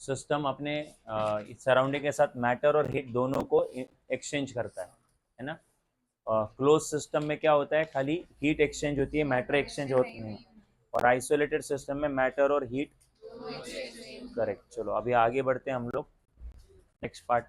System अपने surrounding के साथ मैटर और हीट दोनों को एक्सचेंज करता है ना। क्लोज सिस्टम में क्या होता है, खाली हीट एक्सचेंज होती है, मैटर एक्सचेंज होती नहीं। और आइसोलेटेड सिस्टम में मैटर और हीट, करेक्ट। चलो अभी आगे बढ़ते हैं हम लोग नेक्स्ट पार्ट।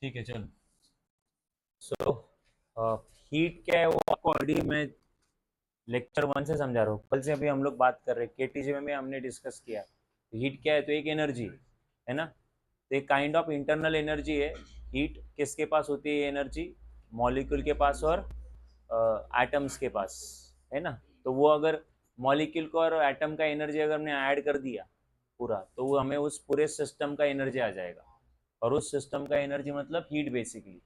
ठीक है चलो। सो हीट क्या है वो आपको ऑलरेडी मैं लेक्चर 1 से समझा रहा हूँ, कल से अभी हम लोग बात कर रहे हैं, केटीजी में हमने डिस्कस किया। हीट क्या है, तो एक एनर्जी है ना। तो एक काइंड ऑफ इंटरनल एनर्जी है। हीट किसके पास होती है एनर्जी, मॉलिक्यूल के पास और एटम्स के पास, है ना। तो वो अगर मॉलिक्यूल को और एटम का एनर्जी अगर हमने ऐड कर दिया पूरा, तो वो हमें उस पूरे सिस्टम का एनर्जी आ जाएगा। और उस सिस्टम का एनर्जी मतलब हीट बेसिकली।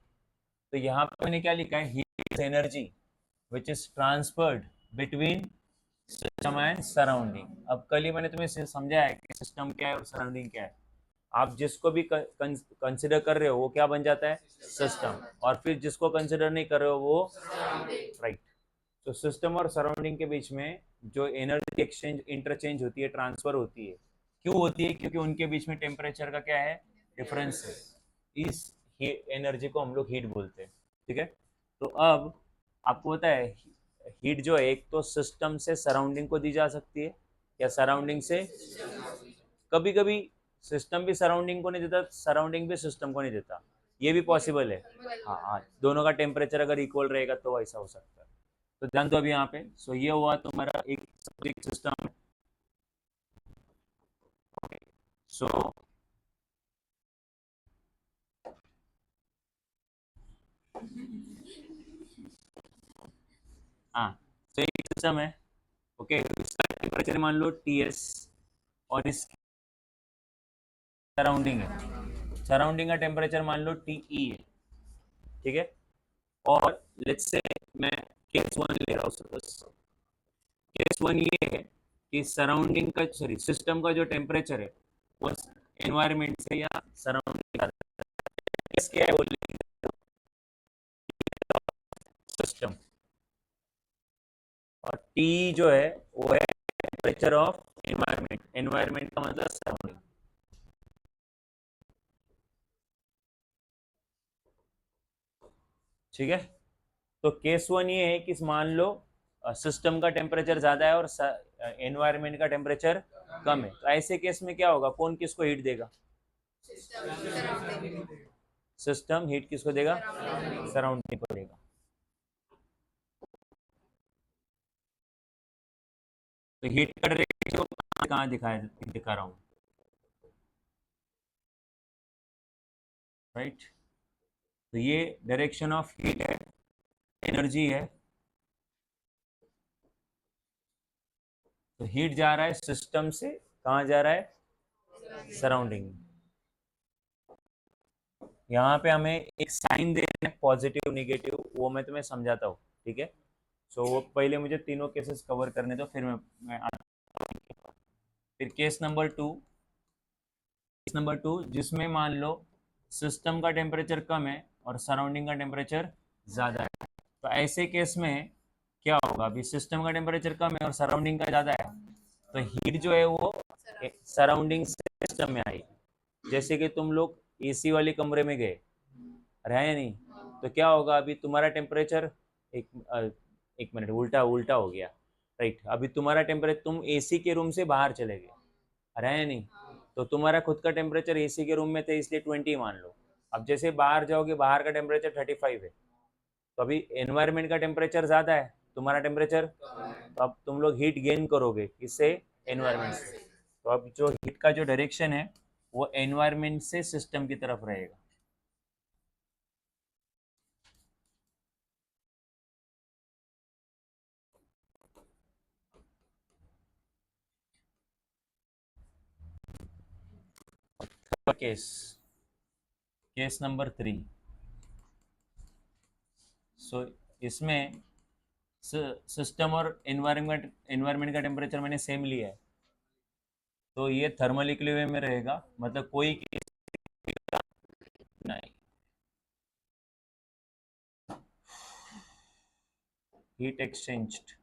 तो यहाँ पे मैंने क्या लिखा है, heat energy which is transferred between system and surrounding. अब कल ही मैंने तुम्हें समझाया है कि सिस्टम क्या है और सराउंडिंग क्या है। आप जिसको भी कंसिडर कर रहे हो वो क्या बन जाता है, सिस्टम। और फिर जिसको कंसिडर नहीं कर रहे हो वो राइट। तो सिस्टम और सराउंडिंग के बीच में जो एनर्जी एक्सचेंज इंटरचेंज होती है, ट्रांसफर होती है, क्यों होती है, क्योंकि उनके बीच में टेम्परेचर का क्या है, डिफरेंस है। इस एनर्जी को हम लोग हीट बोलते हैं। ठीक है। तो अब आपको पता है हीट जो है एक तो सिस्टम से सराउंडिंग को दी जा सकती है, या सराउंडिंग से, कभी कभी सिस्टम भी सराउंडिंग को नहीं देता, सराउंडिंग भी सिस्टम को नहीं देता, ये भी पॉसिबल है। हाँ हाँ, दोनों का टेम्परेचर अगर इक्वल रहेगा तो ऐसा हो सकता है। तो ध्यान दो अभी यहाँ पे। सो ये हुआ तुम्हारा एक सिस्टम। सो हाँ, तो एक सिस्टम है। ओके, इसका टेम्परेचर मान लो Ts, और इसकी सराउंडिंग है, सराउंडिंग का टेम्परेचर मान लो TE है। ठीक है। और लेट्स से मैं केस 1 ले रहा हूँ सपोज। केस 1 ये है कि सराउंडिंग का, सॉरी, सिस्टम का जो टेम्परेचर है वो एनवायरमेंट से या सराउंडिंग का, केस क्या है बोलिए, सिस्टम। और टी जो है वो है टेम्परेचर ऑफ एनवायरमेंट, एनवायरमेंट का मतलब सराउंडिंग। ठीक है। तो केस 1 ये है कि मान लो सिस्टम का टेम्परेचर ज्यादा है और एनवायरमेंट का टेम्परेचर कम है, तो ऐसे केस में क्या होगा, कौन किसको हीट देगा, सिस्टम हीट किसको देगा, सराउंडिंग को देगा। तो हीट का रेशियो कहाँ दिखा रहा हूँ, राइट। तो ये डायरेक्शन ऑफ हीट है, एनर्जी है। तो हीट जा रहा है सिस्टम से, कहाँ जा रहा है, सराउंडिंग। यहाँ पे हमें एक साइन देना है, पॉजिटिव निगेटिव, वो मैं तुम्हें समझाता हूँ। ठीक है। सो वो पहले मुझे तीनों केसेस कवर करने दो, फिर मैं आता हूँ। फिर केस नंबर टू जिसमें मान लो सिस्टम का टेम्परेचर कम है और सराउंडिंग का टेम्परेचर ज़्यादा है। तो ऐसे केस में क्या होगा, अभी सिस्टम का टेम्परेचर कम है और सराउंडिंग का ज़्यादा है, तो हीट जो है वो सराउंडिंग से सिस्टम में आई। जैसे कि तुम लोग एसी वाले कमरे में गए, रहे नहीं, तो क्या होगा, अभी तुम्हारा टेम्परेचर एक मिनट, उल्टा उल्टा हो गया, राइट। अभी तुम्हारा टेम्परेचर, तुम एसी के रूम से बाहर चले गए, रहे नहीं, तो तुम्हारा खुद का टेम्परेचर एसी के रूम में थे इसलिए 20 मान लो। अब जैसे बाहर जाओगे, बाहर का टेम्परेचर 35 है, तो अभी एनवायरनमेंट का टेम्परेचर ज़्यादा है, तुम्हारा टेम्परेचर, तो अब तुम लोग हीट गेन करोगे किससे, एनवायरनमेंट से। तो अब जो हीट का जो डायरेक्शन है वो एनवायरनमेंट से सिस्टम की तरफ रहेगा। Case number 3। सो इसमें सिस्टम और एनवायरनमेंट का टेम्परेचर मैंने सेम लिया है, तो ये थर्मल इक्विलिब्रियम में रहेगा, मतलब कोई केस नहीं। Heat exchanged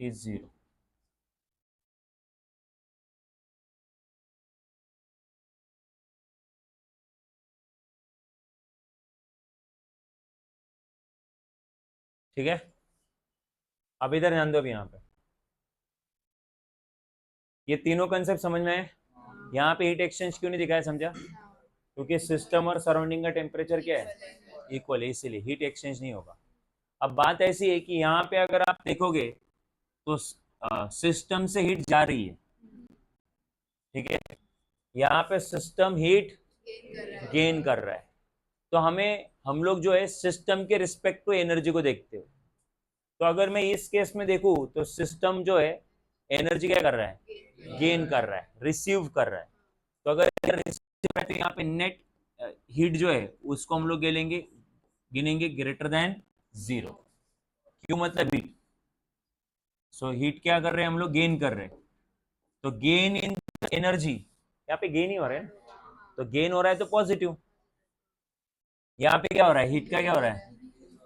is 0। ठीक है, अब इधर ध्यान दो। अभी यहाँ पे ये तीनों कंसेप्ट समझ में आए। यहाँ पे हीट एक्सचेंज क्यों नहीं दिखाया, समझा, क्योंकि सिस्टम और सराउंडिंग का टेम्परेचर क्या है, इक्वल है, इसीलिए हीट एक्सचेंज नहीं होगा। अब बात ऐसी है कि यहाँ पे अगर आप देखोगे तो सिस्टम से हीट जा रही है, ठीक है, यहाँ पे सिस्टम हीट गेन कर रहा है। तो हम लोग जो है सिस्टम के रिस्पेक्ट टू एनर्जी को देखते हो। तो अगर मैं इस केस में देखूं तो सिस्टम जो है एनर्जी क्या कर रहा है, गेन कर रहा है, रिसीव कर रहा है। तो अगर रिसीव है तो यहाँ पे नेट हीट जो है उसको हम लोग गिनेंगे ग्रेटर देन 0। क्यों, मतलब हीट, सो हीट क्या कर रहे हैं हम लोग, गेन कर रहे हैं। तो गेन इन एनर्जी, यहाँ पे गेन ही हो रहा है, तो गेन हो रहा है तो पॉजिटिव। यहाँ पे क्या हो रहा है, हीट का क्या हो रहा है,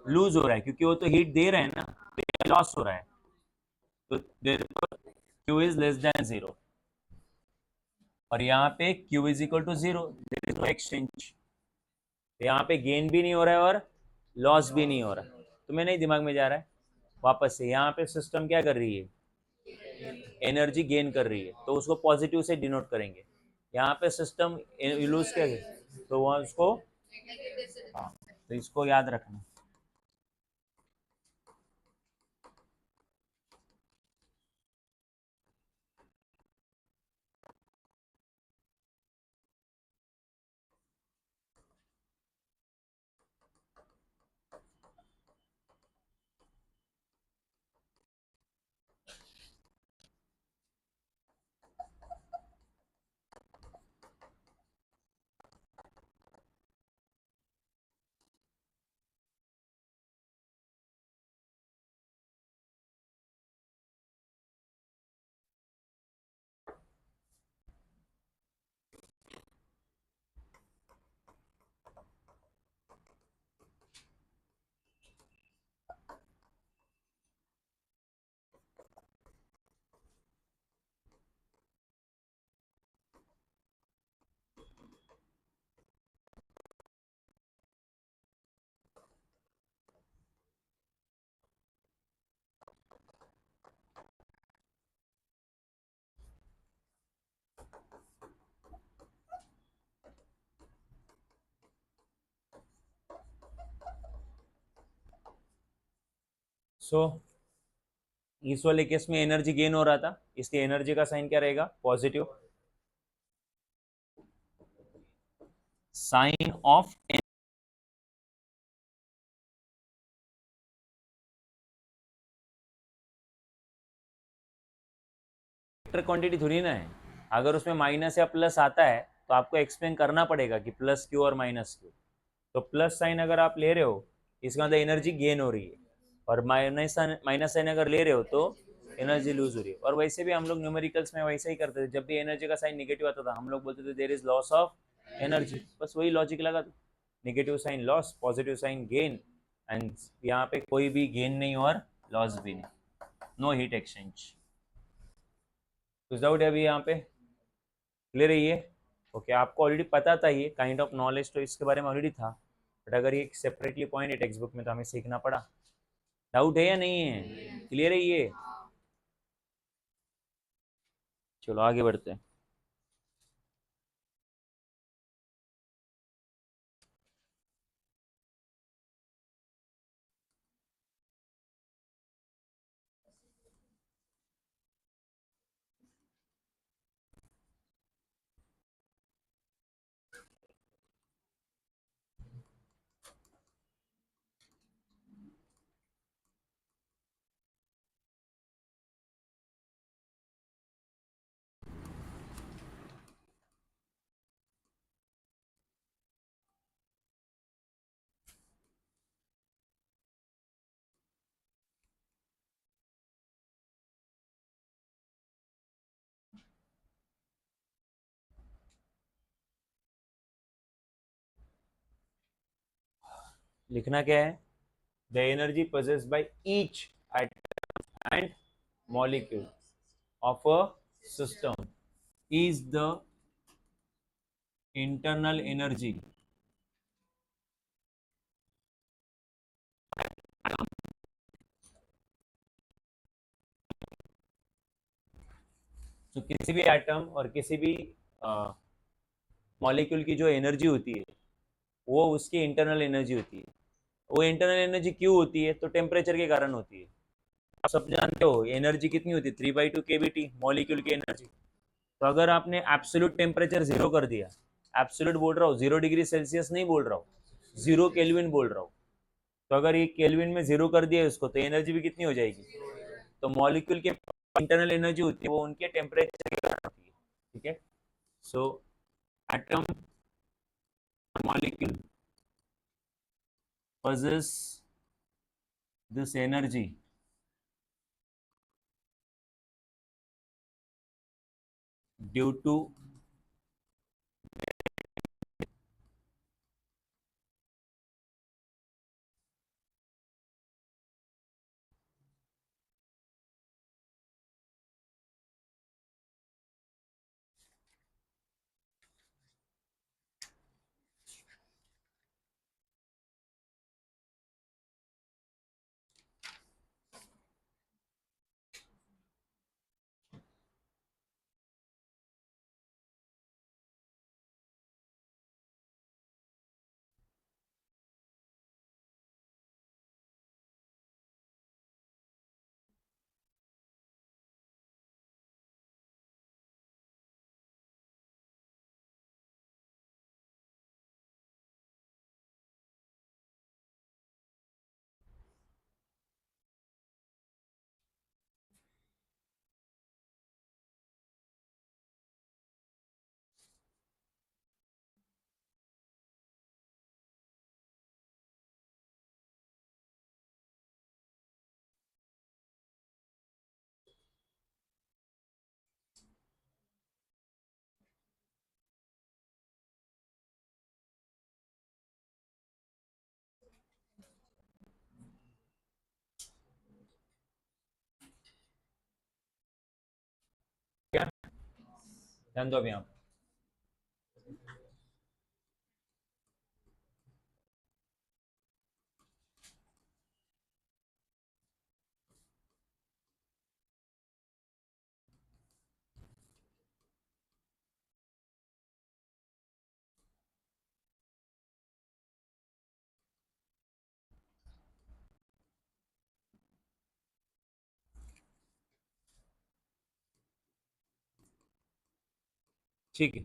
लूज हो रहा है, क्योंकि वो तो हीट दे रहे हैं ना, तो लॉस हो रहा है। तो Q इज लेस देन 0, और यहाँ पे Q is equal to 0, there is no exchange. यहाँ पे गेन भी नहीं हो रहा है और लॉस भी नहीं हो रहा है। तो मैं नहीं, दिमाग में जा रहा है वापस से, यहाँ पे सिस्टम क्या कर रही है, एनर्जी गेन कर रही है, तो उसको पॉजिटिव से डिनोट करेंगे। यहाँ पे सिस्टम लूज क्या है, तो वहाँ उसको, हाँ, तो इसको याद रखना। सो इस वाले केस में एनर्जी गेन हो रहा था, इसलिए एनर्जी का साइन क्या रहेगा, पॉजिटिव। साइन ऑफ क्वांटिटी थोड़ी ना है, अगर उसमें माइनस या प्लस आता है तो आपको एक्सप्लेन करना पड़ेगा कि प्लस क्यों और माइनस क्यों। तो प्लस साइन अगर आप ले रहे हो, इसका मतलब एनर्जी गेन हो रही है। और माइनस माइनस साइन अगर ले रहे हो तो एनर्जी लूज हो रही है। और वैसे भी हम लोग न्यूमेरिकल्स में वैसे ही करते थे, जब भी एनर्जी का साइन निगेटिव आता था हम लोग बोलते थे there is loss of energy, बस वही लॉजिक लगा दो, negative sign loss, positive sign gain, and यहाँ पे कोई भी गेन नहीं और लॉस भी नहीं, नो हीट एक्सचेंज। कुछ डाउट है अभी यहाँ पे, क्लियर है ये? ओके, आपको ऑलरेडी पता था, ये काइंड ऑफ नॉलेज तो इसके बारे में ऑलरेडी था, बट अगर ये सेपरेटली पॉइंट है टेक्स्ट बुक में तो हमें सीखना पड़ा। डाउट है या नहीं है? क्लियर है ये? चलो आगे बढ़ते हैं। लिखना क्या है? The energy possessed by each atom and molecule of a system is the internal energy तो किसी भी एटम और किसी भी मॉलिक्यूल की जो एनर्जी होती है वो उसकी इंटरनल एनर्जी होती है। वो इंटरनल एनर्जी क्यों होती है? तो टेम्परेचर के कारण होती है। आप सब जानते हो एनर्जी कितनी होती है, 3/2 केबीटी मॉलिक्यूल की एनर्जी। तो अगर आपने एब्सोल्यूट टेम्परेचर जीरो कर दिया, एब्सोल्यूट बोल रहा हूँ 0 डिग्री सेल्सियस नहीं बोल रहा हूँ, 0 केल्विन बोल रहा हूँ, तो अगर ये केल्विन में जीरो कर दिया इसको तो एनर्जी भी कितनी हो जाएगी? तो मॉलिक्यूल के इंटरनल एनर्जी होती है वो उनके टेम्परेचर के कारण होती है। ठीक है, so atom molecule possess this energy due to, क्या ध्यान दो अभी आप। ठीक है,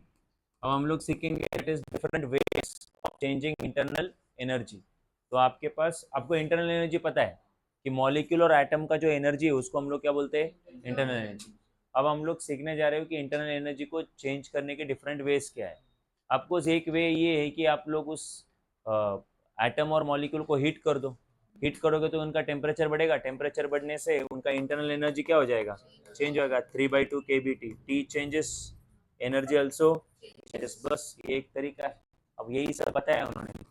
अब हम लोग सीखेंगे it is different ways of changing internal energy. तो आपके पास, आपको इंटरनल एनर्जी पता है कि मॉलिक्यूल और एटम का जो एनर्जी है उसको हम लोग क्या बोलते हैं? Internal energy. अब हम लोग सीखने जा रहे हो कि इंटरनल एनर्जी को चेंज करने के डिफरेंट वेज क्या है। आपको एक वे ये है कि आप लोग उस एटम और मॉलिक्यूल को हीट कर दो, हीट करोगे तो उनका टेम्परेचर बढ़ेगा, टेम्परेचर बढ़ने से उनका इंटरनल एनर्जी क्या हो जाएगा, चेंज होगा, 3/2 kBT, T changes, energy also changes. बस ये एक तरीका है, अब यही सब बताया उन्होंने।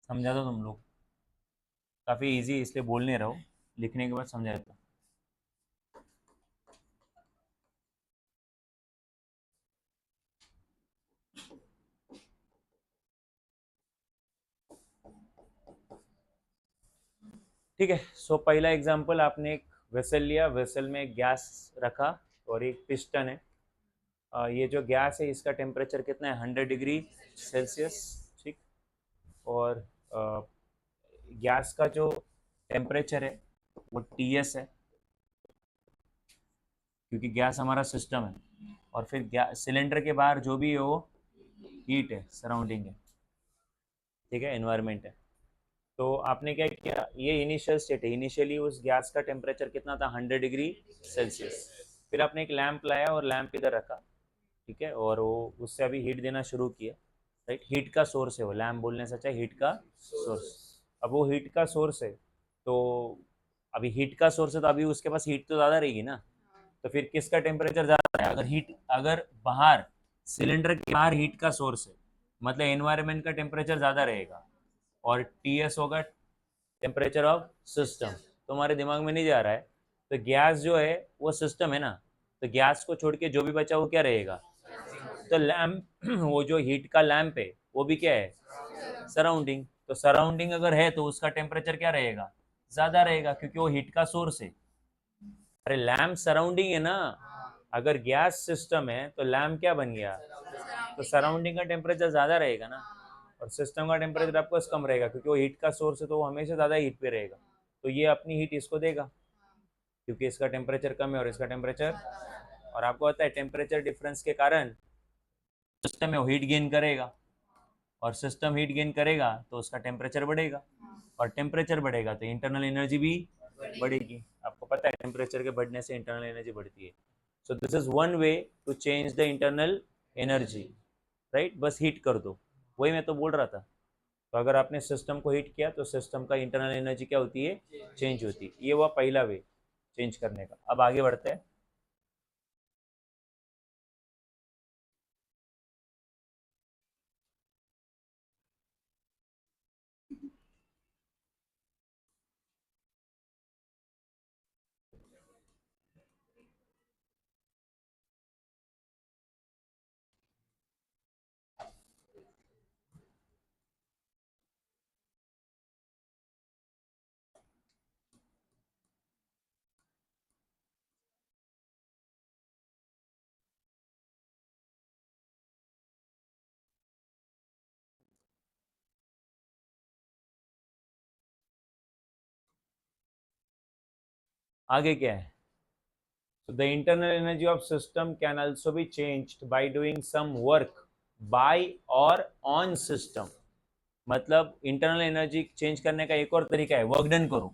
समझा दो तुम लोग, काफ़ी इजी इसलिए बोल नहीं रहा हूँ, लिखने के बाद समझा देता। ठीक है, सो पहला एग्जांपल, आपने एक वेसल लिया, वेसल में गैस रखा और एक पिस्टन है। ये जो गैस है इसका टेम्परेचर कितना है, 100 डिग्री सेल्सियस। ठीक, और गैस का जो टेम्परेचर है वो TS है, क्योंकि गैस हमारा सिस्टम है। और फिर सिलेंडर के बाहर जो भी है वो हीट है, सराउंडिंग है, ठीक है, एनवायरनमेंट है। तो आपने क्या किया, ये इनिशियल स्टेट है, इनिशियली उस गैस का टेम्परेचर कितना था, 100 डिग्री सेल्सियस। फिर आपने एक लैंप लाया और लैंप इधर रखा, ठीक है, और वो उससे अभी हीट देना शुरू किया, राइट। हीट का सोर्स है वो, लैंप बोलने से अच्छा हीट का सोर्स। अब वो हीट का सोर्स है, तो अभी हीट का सोर्स है तो अभी उसके पास हीट तो ज़्यादा रहेगी ना। तो फिर किसका टेम्परेचर ज़्यादा है, अगर बाहर सिलेंडर के बाहर हीट का सोर्स है, मतलब एनवायरनमेंट का टेम्परेचर ज़्यादा रहेगा, और टीएस होगा टेम्परेचर ऑफ सिस्टम। तो हमारे दिमाग में नहीं जा रहा है, तो गैस जो है वो सिस्टम है ना, तो गैस को छोड़ के जो भी बचा वो क्या रहेगा, तो लैम्प वो जो हीट का लैंप है वो भी क्या है, सराउंडिंग। तो सराउंडिंग अगर है तो उसका टेम्परेचर क्या रहेगा, ज़्यादा रहेगा, क्योंकि वो हीट का सोर्स है। अरे लैम्प सराउंडिंग है ना, अगर गैस सिस्टम है तो लैम्प क्या बन गया, तो सराउंडिंग का टेम्परेचर ज़्यादा रहेगा ना, और सिस्टम का टेम्परेचर आपको कम रहेगा, क्योंकि वो हीट का सोर्स है तो वो हमेशा ज़्यादा हीट पे रहेगा। तो ये अपनी हीट इसको देगा, क्योंकि इसका टेम्परेचर कम है और इसका टेम्परेचर, और आपको पता है टेम्परेचर डिफरेंस के कारण सिस्टम में वो हीट गेन करेगा, और सिस्टम हीट गेन करेगा तो उसका टेम्परेचर बढ़ेगा, और टेम्परेचर बढ़ेगा तो इंटरनल एनर्जी भी बढ़ेगी। आपको पता है टेम्परेचर के बढ़ने से इंटरनल एनर्जी बढ़ती है। So this is one way to change the internal energy, right, बस हीट कर दो, वही मैं तो बोल रहा था। तो अगर आपने सिस्टम को हीट किया तो सिस्टम का इंटरनल एनर्जी क्या होती है, चेंज होती है। ये हुआ पहला वे चेंज करने का। अब आगे बढ़ते हैं। आगे क्या है, so the internal energy of system can also be changed by doing some work by or on system। मतलब इंटरनल एनर्जी चेंज करने का एक और तरीका है, वर्क डन करो।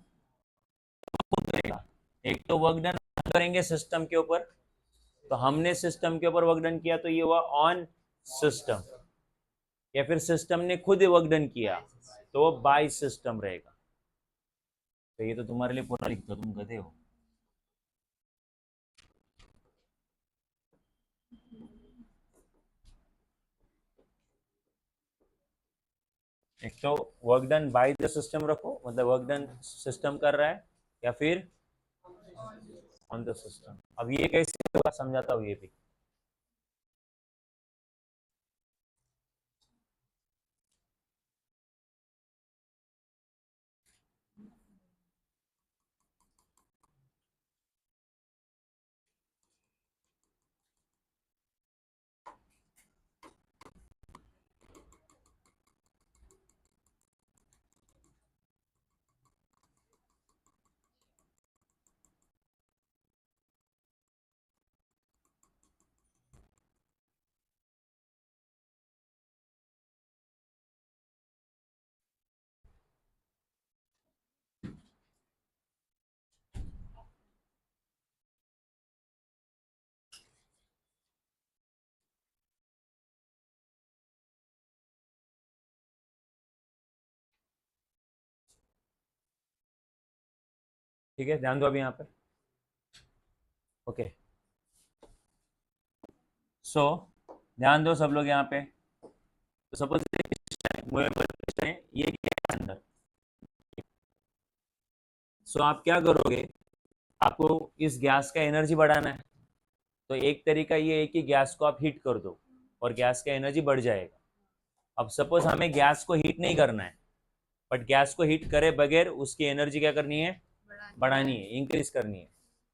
कौन करेगा, एक तो वर्क डन करेंगे सिस्टम के ऊपर, तो हमने सिस्टम के ऊपर वर्क डन किया तो ये हुआ ऑन सिस्टम, या फिर सिस्टम ने खुद वर्क डन किया तो वो बाय सिस्टम रहेगा। तो ये तो तुम्हारे लिए पूरा लिख दो, तुम गधे हो। एक तो work done by the system रखो, मतलब वर्क डन सिस्टम कर रहा है, या फिर ऑन द सिस्टम। अब ये कैसे होगा समझाता हूँ ये भी। ठीक है, ध्यान दो अभी यहाँ पे। ओके, सो ध्यान दो सब लोग यहाँ पे। तो सपोज मूवेबल है, ये क्या है अंदर। सो आप क्या करोगे, आपको इस गैस का एनर्जी बढ़ाना है, तो एक तरीका ये है कि गैस को आप हीट कर दो और गैस का एनर्जी बढ़ जाएगा। अब सपोज हमें गैस को हीट नहीं करना है, बट गैस को हीट करे बगैर उसकी एनर्जी क्या करनी है, बढ़ानी है, इंक्रीज करनी है।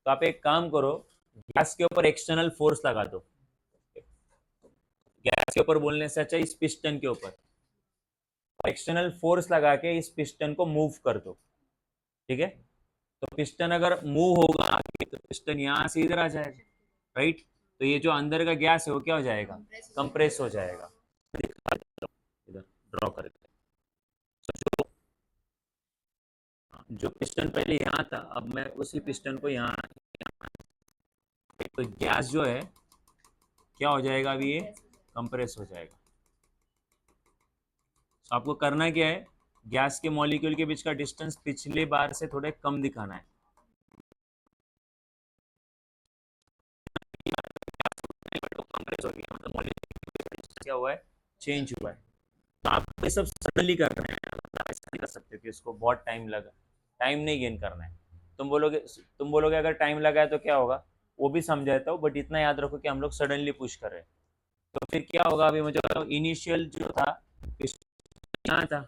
तो आप एक काम करो, गैस के ऊपर एक्सटर्नल फोर्स लगा दो। गैस के ऊपर बोलने से अच्छा इस पिस्टन के ऊपर एक्सटर्नल फोर्स लगा के इस पिस्टन को मूव कर दो, ठीक है। तो पिस्टन अगर मूव होगा आगे तो पिस्टन यहाँ से इधर आ जाएगा, राइट। तो ये जो अंदर का गैस है वो क्या हो जाएगा, कंप्रेस हो जाएगा। इधर ड्रॉ करके जो पिस्टन पहले यहाँ था, अब मैं उसी पिस्टन को यहाँ, तो गैस जो है क्या हो जाएगा, अभी ये कंप्रेस हो जाएगा। तो आपको करना क्या है, गैस के मॉलिक्यूल के बीच का डिस्टेंस पिछले बार से थोड़े कम दिखाना है। कंप्रेस हो गया मतलब मॉलिक्यूल क्या हुआ है, चेंज हुआ है। तो आप ये सब सडनली कर रहे हैं, ऐसा नहीं कर सकते कि इसको बहुत टाइम लगा, टाइम नहीं गेन करना है। तुम बोलोगे अगर टाइम लगा है तो क्या होगा, वो भी समझाता हूँ, बट इतना याद रखो कि हम लोग सडनली पुश कर रहे हैं। तो फिर क्या होगा, अभी मुझे इनिशियल जो था यहाँ था,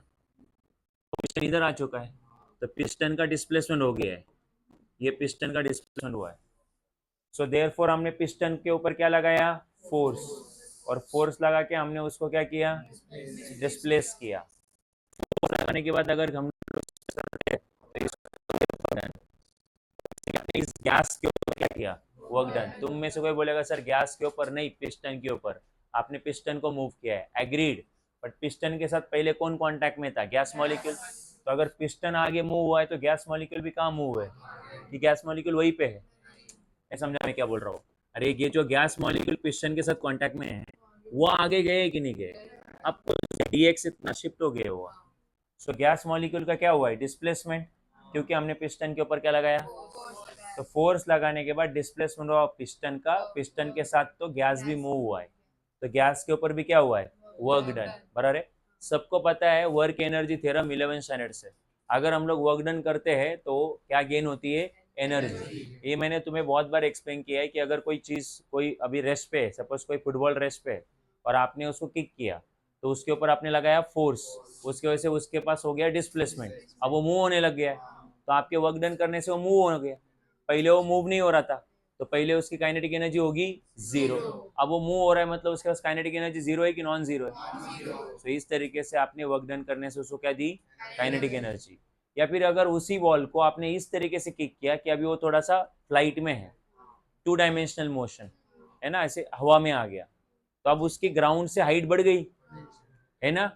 पिस्टन इधर आ चुका है, तो पिस्टन का डिस्प्लेसमेंट हो गया है, ये पिस्टन का डिस्प्लेसमेंट हुआ है। सो देयरफॉर हमने पिस्टन के ऊपर क्या लगाया, फोर्स, और फोर्स लगा के हमने उसको क्या किया, डिस्प्लेस किया। फोर्स लगाने के बाद अगर हम इस गैस के ऊपर क्या किया, वर्क डन। तुम में से कोई बोलेगा सर गैस के ऊपर नहीं, पिस्टन के ऊपर, आपने पिस्टन को मूव किया है, एग्रीड, बट पिस्टन के साथ पहले कौन कांटेक्ट में था, गैस मॉलिक्यूल। तो अगर पिस्टन आगे मूव हुआ है तो गैस मॉलिक्यूल भी कहाँ मूव है, कि गैस मॉलिक्यूल वहीं पे है। मैं समझा मैं क्या बोल रहा हूँ, अरे ये जो गैस मॉलिक्यूल पिस्टन के साथ कांटेक्ट में है वो आगे गए कि नहीं गए, अब डीएक्स इतना शिफ्ट हो गया हुआ। सो गैस मॉलिक्यूल का क्या हुआ है, डिस्प्लेसमेंट, क्योंकि हमने पिस्टन के ऊपर क्या लगाया, तो फोर्स लगाने के बाद डिस्प्लेसमेंट हुआ पिस्टन का, पिस्टन के साथ तो गैस भी मूव हुआ है, तो गैस के ऊपर भी क्या हुआ है, वर्क डन। बराबर है, सबको पता है वर्क एनर्जी थ्योरम 11 स्टैंडर्ड से, अगर हम लोग वर्क डन करते हैं तो क्या गेन होती है, एनर्जी। ये मैंने तुम्हें बहुत बार एक्सप्लेन किया है कि अगर कोई चीज़, कोई अभी रेस्ट पे है, सपोज कोई फुटबॉल रेस्ट पे है और आपने उसको किक किया, तो उसके ऊपर आपने लगाया फोर्स, उसकी वजह से उसके पास हो गया डिस्प्लेसमेंट, अब वो मूव होने लग गया है, तो आपके वर्क डन करने से वो मूव हो गया। पहले वो मूव नहीं हो रहा था, तो पहले उसकी काइनेटिक एनर्जी होगी जीरो, अब वो मूव हो रहा है मतलब उसके पास काइनेटिक एनर्जी जीरो है कि नॉन जीरो है। तो इस तरीके से आपने वर्क डन करने से उसको क्या दी, काइनेटिक एनर्जी। या फिर अगर उसी बॉल को आपने इस तरीके से किक किया कि अभी वो थोड़ा सा फ्लाइट में है, 2 डायमेंशनल मोशन है ना, ऐसे हवा में आ गया, तो अब उसकी ग्राउंड से हाइट बढ़ गई है ना,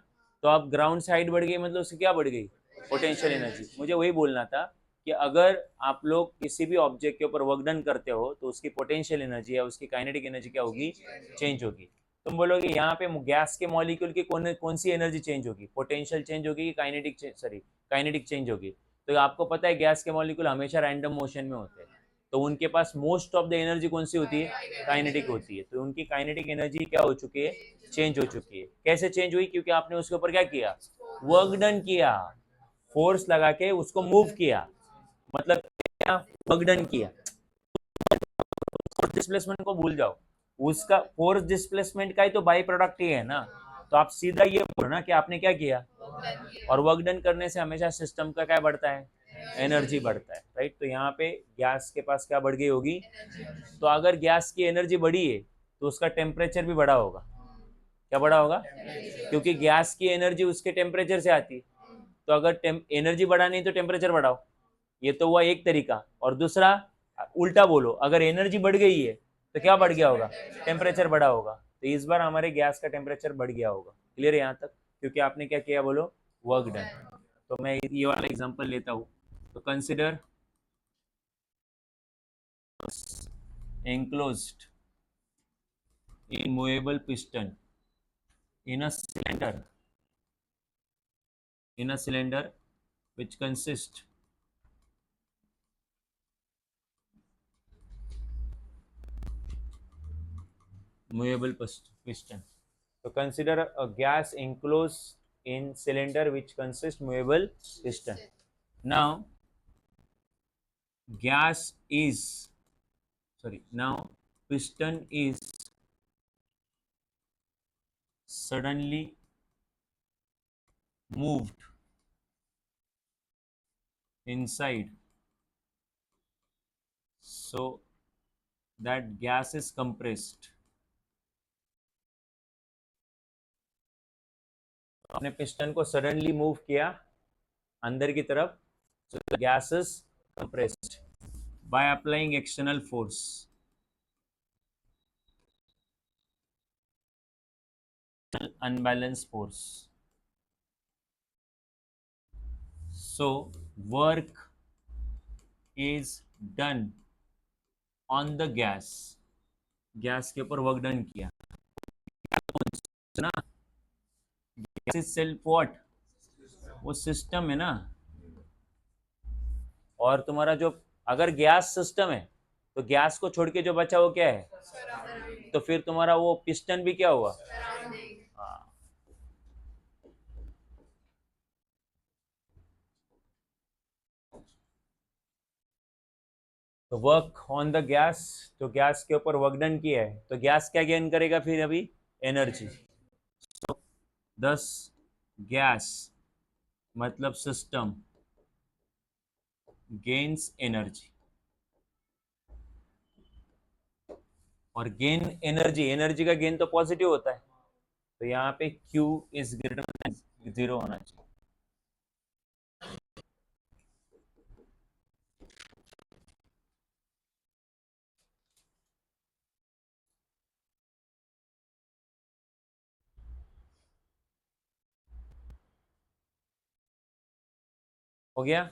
तो अब ग्राउंड से हाइट बढ़ गई मतलब उसकी क्या बढ़ गई, पोटेंशियल एनर्जी। मुझे वही बोलना था कि अगर आप लोग किसी भी ऑब्जेक्ट के ऊपर वर्क डन करते हो तो उसकी पोटेंशियल एनर्जी या उसकी काइनेटिक एनर्जी क्या होगी, चेंज होगी। तुम बोलोगे यहाँ पे गैस के मॉलिक्यूल की कौन सी एनर्जी चेंज होगी, पोटेंशियल चेंज होगी कि काइनेटिक चेंज होगी। तो आपको पता है गैस के मॉलिक्यूल हमेशा रैंडम मोशन में होते हैं, तो उनके पास मोस्ट ऑफ द एनर्जी कौन सी होती है, काइनेटिक होती है, तो उनकी काइनेटिक एनर्जी क्या हो चुकी है, चेंज हो चुकी है। कैसे चेंज हुई, क्योंकि आपने उसके ऊपर क्या किया, वर्क डन किया, फोर्स लगा के उसको मूव किया, मतलब क्या, वर्क डन किया। फोर्स डिस्प्लेसमेंट को भूल जाओ, उसका फोर्स डिस्प्लेसमेंट का ही तो बाई प्रोडक्ट ही है ना, तो आप सीधा ये बोलो ना कि आपने क्या किया, और वर्क डन करने से हमेशा सिस्टम का क्या बढ़ता है, एनर्जी बढ़ता है, राइट। तो यहाँ पे गैस के पास क्या बढ़ गई होगी, तो अगर गैस की एनर्जी बढ़ी है तो उसका टेम्परेचर भी बढ़ा होगा, क्या बढ़ा होगा, क्योंकि गैस की एनर्जी उसके टेम्परेचर से आती है, तो अगर एनर्जी बढ़ानी है तो टेम्परेचर बढ़ाओ, ये तो हुआ एक तरीका। और दूसरा उल्टा बोलो, अगर एनर्जी बढ़ गई है तो क्या बढ़ गया होगा, टेम्परेचर बढ़ा होगा, तो इस बार हमारे गैस का टेम्परेचर बढ़ गया होगा। क्लियर है यहाँ तक, क्योंकि आपने क्या किया बोलो, वर्क डन। तो मैं ये वाला एग्जांपल लेता हूँ, तो consider enclosed immovable piston in a cylinder, which consists movable piston. So consider a gas enclosed in cylinder which consists movable piston. Now gas is now piston is suddenly moved inside, so that gas is compressed. आपने piston को suddenly move किया अंदर की तरफ, so the gas is compressed by applying external force. unbalanced force. So work is done on the gas. Gas के ऊपर work done किया ना. गैस इज सेल्फ व्हाट, वो सिस्टम है ना. और तुम्हारा जो अगर गैस सिस्टम है तो गैस को छोड़ के जो बचा वो क्या है, तो फिर तुम्हारा वो पिस्टन भी क्या हुआ. हाँ. तो वर्क ऑन द गैस, तो गैस के ऊपर वर्क डन किया है तो गैस क्या गेन करेगा फिर अभी, एनर्जी. so, 10 गैस मतलब सिस्टम गेन्स एनर्जी. और गेन एनर्जी, एनर्जी का गेन तो पॉजिटिव होता है, तो यहाँ पे Q इज ग्रेटर देन 0 होना चाहिए. हो गया.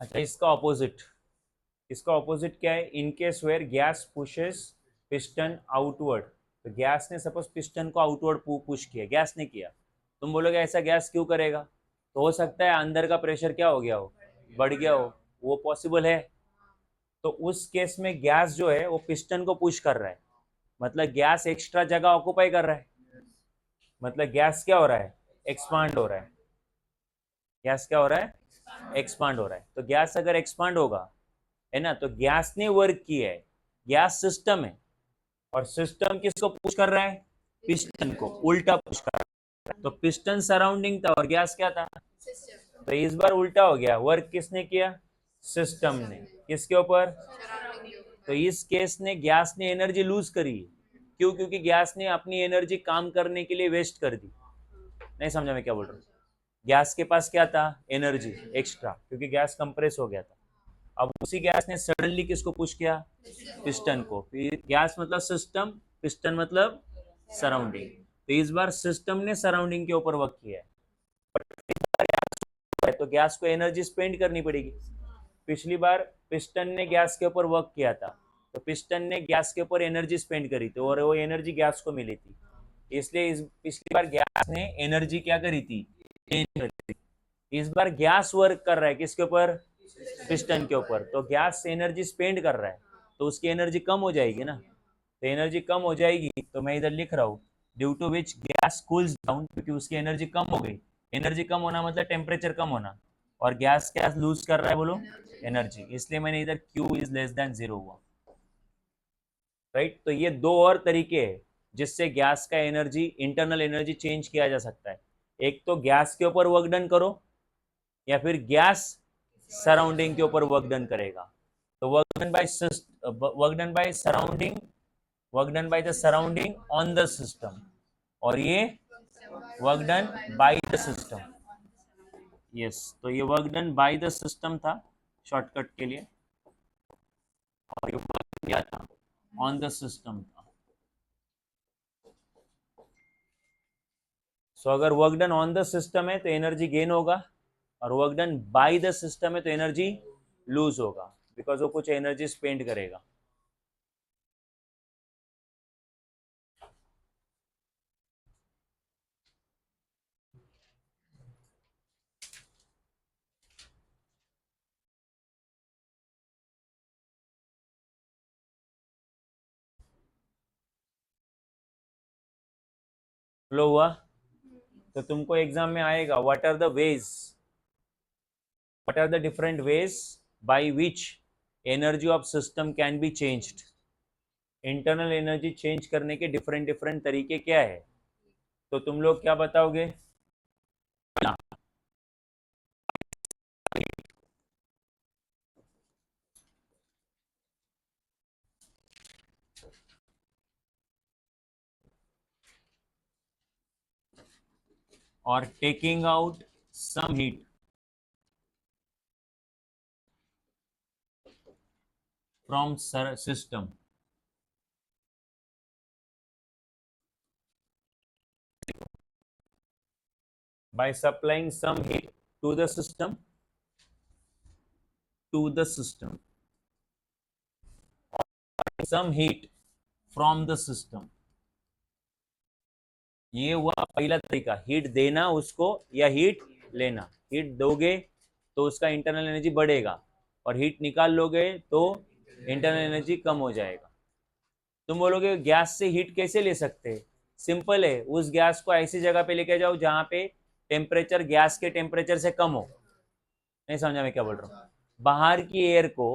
अच्छा, इसका ऑपोजिट, इसका ऑपोजिट क्या है, in case where gas pushes piston outward. तो गैस ने सपोज पिस्टन को आउटवर्ड पुश किया, गैस ने किया, तुम बोलोगे ऐसा गैस क्यों करेगा, तो हो सकता है अंदर का प्रेशर क्या हो गया हो, बढ़ गया हो, वो पॉसिबल है. तो उस केस में गैस जो है वो पिस्टन को पुश कर रहा है, मतलब गैस एक्स्ट्रा जगह ऑक्यूपाई कर रहा है, मतलब गैस क्या हो रहा है, एक्सपांड हो रहा है. गैस क्या हो रहा है, एक्सपांड हो रहा है. तो गैस अगर एक्सपांड होगा है ना, तो गैस ने वर्क किया है, गैस सिस्टम है, और सिस्टम किसको पुश कर रहा है, पिस्टन को उल्टा पुश कर रहा है. तो पिस्टन सराउंडिंग था और गैस क्या था, तो इस बार उल्टा हो गया, वर्क किसने किया, सिस्टम ने, किसके ऊपर, तो इस केस ने गैस ने एनर्जी लूज करी. क्यों, क्योंकि गैस ने अपनी एनर्जी काम करने के लिए वेस्ट कर दी. नहीं समझा मैं क्या बोल रहा हूँ. गैस के पास क्या था, एनर्जी एक्स्ट्रा, क्योंकि गैस कंप्रेस हो गया था. अब उसी गैस ने सडनली किसको पुश किया, पिस्टन को. फिर गैस मतलब सिस्टम, पिस्टन मतलब सराउंडिंग. तो इस बार सिस्टम ने सराउंडिंग के ऊपर वर्क किया है, तो गैस को एनर्जी स्पेंड करनी पड़ेगी. पिछली बार पिस्टन ने गैस के ऊपर वर्क किया था, तो पिस्टन ने गैस के ऊपर एनर्जी स्पेंड करी थी और वो एनर्जी गैस को मिली थी, इसलिए इस पिछली बार गैस ने एनर्जी क्या करी थी, चेंज करी थी. इस बार गैस वर्क कर रहा है किसके ऊपर, पिस्टन के ऊपर, तो गैस एनर्जी स्पेंड कर रहा है, तो उसकी एनर्जी कम हो जाएगी ना. तो एनर्जी कम हो जाएगी, तो मैं इधर लिख रहा हूँ due to which gas cools down, क्योंकि उसकी एनर्जी कम हो गई. एनर्जी कम होना मतलब टेम्परेचर कम होना, और गैस क्या लूज कर रहा है बोलो, एनर्जी, इसलिए मैंने इधर Q इज लेस देन 0 हुआ. राइट. तो ये दो और तरीके हैं जिससे गैस का एनर्जी, इंटरनल एनर्जी चेंज किया जा सकता है. एक तो गैस के ऊपर वर्क डन करो, या फिर गैस सराउंडिंग के ऊपर वर्क डन करेगा. तो work done by surrounding, work done by the surrounding on the system, और ये work done by the system. Yes, तो ये work done by the system था शॉर्टकट के लिए. और ये वर्क किया था ऑन द सिस्टम था। सो अगर work done on the system है तो एनर्जी गेन होगा, और work done by the system है तो एनर्जी लूज होगा, बिकॉज वो कुछ एनर्जी स्पेंड करेगा। फ्लो हुआ? तो तुमको एग्जाम में आएगा, what are the different ways by which energy of system can be changed? Internal energy change करने के डिफरेंट डिफरेंट तरीके क्या है? तो तुम लोग क्या बताओगे? और taking out some heat from system by supplying some heat to the system, some heat from the system। ये हुआ पहला तरीका, हीट देना उसको या हीट लेना। हीट दोगे तो उसका इंटरनल एनर्जी बढ़ेगा, और हीट निकाल लोगे तो इंटरनल एनर्जी कम हो जाएगा। तुम बोलोगे गैस से हीट कैसे ले सकते हैं? सिंपल है, उस गैस को ऐसी जगह पे लेके जाओ जहां पे टेम्परेचर गैस के टेम्परेचर से कम हो। नहीं समझा मैं क्या बोल रहा हूँ? बाहर की एयर को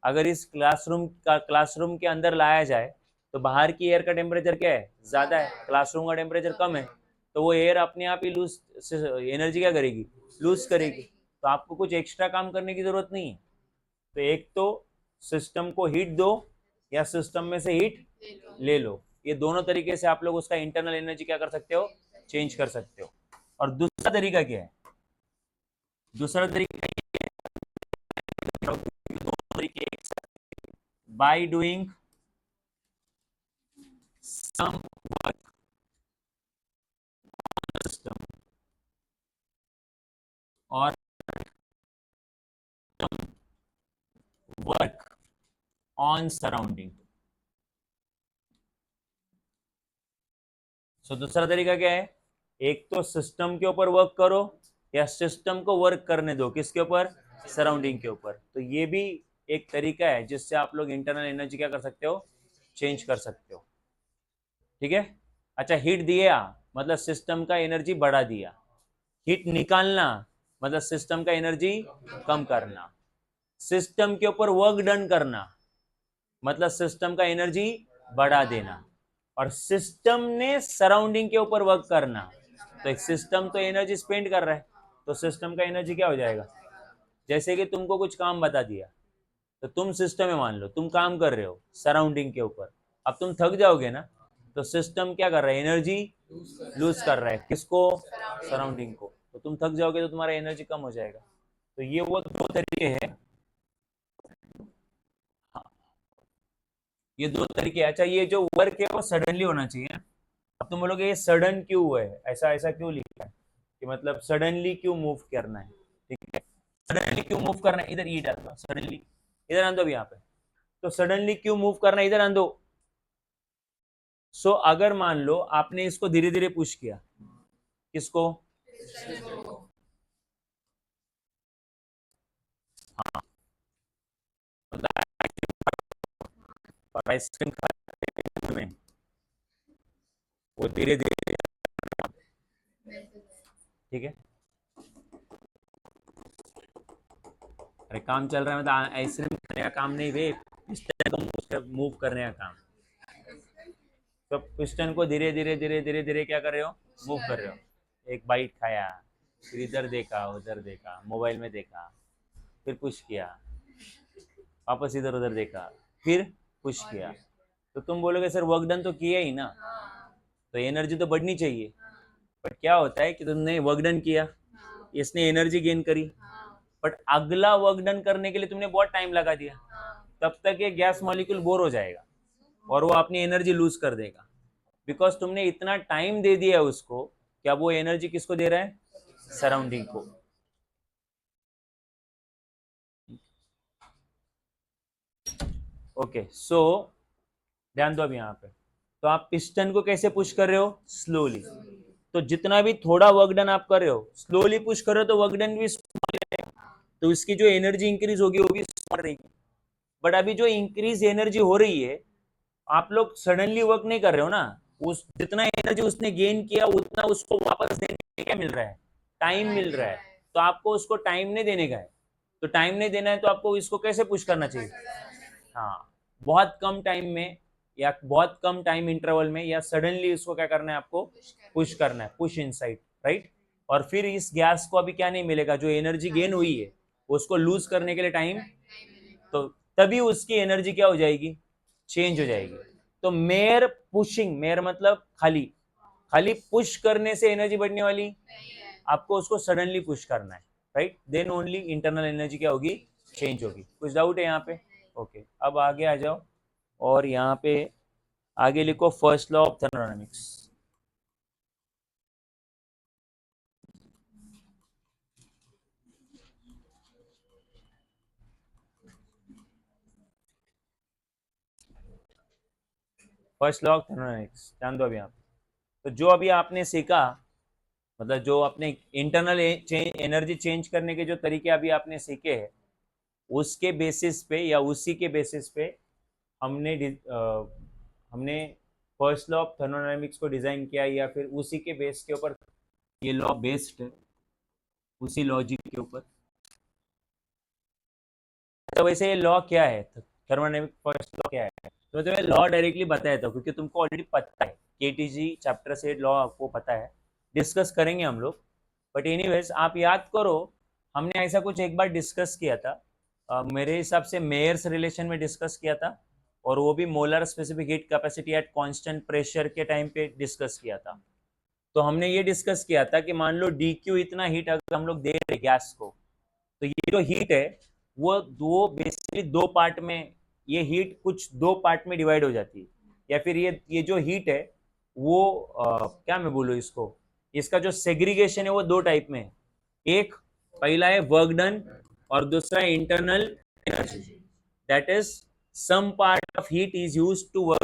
अगर इस क्लासरूम के अंदर लाया जाए तो बाहर की एयर का टेम्परेचर क्या है? ज्यादा है, क्लासरूम का टेम्परेचर कम है, तो वो एयर अपने आप ही लूज एनर्जी क्या करेगी? लूज करेगी। तो आपको कुछ एक्स्ट्रा काम करने की जरूरत नहीं है। तो एक तो सिस्टम को हीट दो या सिस्टम में से हीट ले लो, ये दोनों तरीके से आप लोग उसका इंटरनल एनर्जी क्या कर सकते हो? चेंज कर सकते हो। और दूसरा तरीका क्या है? दूसरा तरीका by doing some work system or work on surrounding। सो दूसरा तरीका क्या है? एक तो सिस्टम के ऊपर वर्क करो या सिस्टम को वर्क करने दो, किसके ऊपर? सराउंडिंग के ऊपर। तो ये भी एक तरीका है जिससे आप लोग इंटरनल एनर्जी क्या कर सकते हो? चेंज कर सकते हो। ठीक है। अच्छा, हीट दिया मतलब सिस्टम का एनर्जी बढ़ा दिया, हीट निकालना मतलब सिस्टम का एनर्जी कम करना, सिस्टम के ऊपर वर्क डन करना मतलब सिस्टम का एनर्जी बढ़ा देना, और सिस्टम ने सराउंडिंग के ऊपर वर्क करना। तो एक सिस्टम तो एनर्जी स्पेंड कर रहा है, तो सिस्टम का एनर्जी क्या हो जाएगा? जैसे कि तुमको कुछ काम बता दिया, तो तुम सिस्टम में मान लो तुम काम कर रहे हो सराउंडिंग के ऊपर, अब तुम थक जाओगे ना, तो सिस्टम क्या कर रहा है? एनर्जी लूज कर रहा है, किसको? सराउंडिंग को। तो तुम थक जाओगे तो तुम्हारा एनर्जी कम हो जाएगा। तो ये वो दो तरीके हैं। हाँ, ये दो तरीके। अच्छा, ये जो वर्क है वो सडनली होना चाहिए। अब तुम बोलोगे ये सडन क्यों हुआ है, ऐसा ऐसा क्यों लिखा है कि मतलब सडनली क्यों मूव करना है? ठीक है, सडनली क्यों मूव करना है, इधर ई डाल दो, सडनली इधर आन दो अभी यहाँ पे। तो सडनली क्यों मूव करना है, इधर आन दो। सो अगर मान लो आपने इसको धीरे धीरे पुश किया, किसको? हाँ, आइसक्रीम खाते में वो धीरे धीरे, ठीक है। अरे काम चल रहा है मतलब आइसक्रीम खाने का काम नहीं वे, पिस्टन को मूव करने का काम। तो पिस्टन को धीरे धीरे धीरे धीरे धीरे क्या कर रहे हो? मूव कर रहे हो। एक बाइट खाया, फिर इधर देखा उधर देखा, मोबाइल में देखा, फिर पुश किया, वापस इधर उधर देखा, फिर पुश किया। तो तुम बोलोगे सर वर्क डन तो किया ही ना, तो एनर्जी तो बढ़नी चाहिए। बट क्या होता है कि तुमने वर्क डन किया, इसने एनर्जी गेन करी, बट अगला वर्क डन करने के लिए तुमने बहुत टाइम लगा दिया। तब तक ये गैस मॉलिक्यूल बोर हो जाएगा और वो अपनी एनर्जी लूज कर देगा, बिकॉज तुमने इतना टाइम दे दिया है उसको कि अब वो एनर्जी किसको दे रहा है, सराउंडिंग को। ओके सो ध्यान दो अब यहाँ पे, तो आप पिस्टन को कैसे पुश कर रहे हो, स्लोली। तो जितना भी थोड़ा वर्क डन आप कर रहे हो, स्लोली पुश कर रहे हो तो वर्क डन भी स्मॉल रहेगा, तो इसकी जो एनर्जी इंक्रीज होगी वो भी स्मॉल रहेगी। बट अभी जो इंक्रीज एनर्जी हो रही है, आप लोग सडनली वर्क नहीं कर रहे हो ना, उस जितना एनर्जी उसने गेन किया उतना उसको वापस देने के क्या मिल रहा है, टाइम मिल रहा है। तो आपको उसको टाइम नहीं देने का है, तो टाइम नहीं देना है तो आपको इसको कैसे पुश करना चाहिए, हाँ बहुत कम टाइम में या बहुत कम टाइम इंटरवल में या सडनली इसको क्या करना है, आपको पुश करना है, पुश इनसाइड, राइट। और फिर इस गैस को अभी क्या नहीं मिलेगा, जो एनर्जी गेन हुई है उसको लूज करने के लिए टाइम, तो तभी उसकी एनर्जी क्या हो जाएगी, चेंज हो जाएगी। तो मेयर पुशिंग, मेयर मतलब खाली, खाली पुश करने से एनर्जी बढ़ने वाली, आपको उसको सडनली पुश करना है, right, then only internal energy क्या होगी, चेंज होगी। कुछ डाउट है यहाँ पे, ओके अब आगे आ जाओ और यहाँ पे आगे लिखो first law of thermodynamics. First law of thermodynamics ध्यान दो अभी यहाँ पे। तो जो अभी आपने सीखा, मतलब जो अपने इंटरनल एनर्जी चेंज करने के जो तरीके अभी आपने सीखे हैं, उसके बेसिस पे या उसी के बेसिस पे हमने फर्स्ट लॉ ऑफ थर्मोडायनामिक्स को डिजाइन किया, या फिर उसी के बेस के ऊपर ये लॉ बेस्ड है, उसी लॉजिक के ऊपर। तो वैसे ये लॉ क्या है, थर्मोडायनामिक फर्स्ट लॉ क्या है, तो तुम्हें लॉ डायरेक्टली बताया था क्योंकि तुमको ऑलरेडी पता है, केटीजी चैप्टर से लॉ आपको पता है, डिस्कस करेंगे हम लोग। बट एनीवेज आप याद करो, हमने ऐसा कुछ एक बार डिस्कस किया था, मेरे हिसाब से मेयर्स रिलेशन में डिस्कस किया था, और वो भी molar specific heat capacity at constant pressure के टाइम पे डिस्कस किया था। तो हमने ये डिस्कस किया था कि मान लो डी क्यू इतना हीट अगर हम लोग दे रहे गैस को, तो ये जो हीट है वो दो बेसिकली दो पार्ट में, ये हीट कुछ दो पार्ट में डिवाइड हो जाती है, या फिर ये जो हीट है वो क्या मैं बोलूँ इसको, इसका जो सेग्रीगेशन है वो दो टाइप में है। एक पहला है वर्क डन और दूसरा है internal energy, that is some part of heat is used to work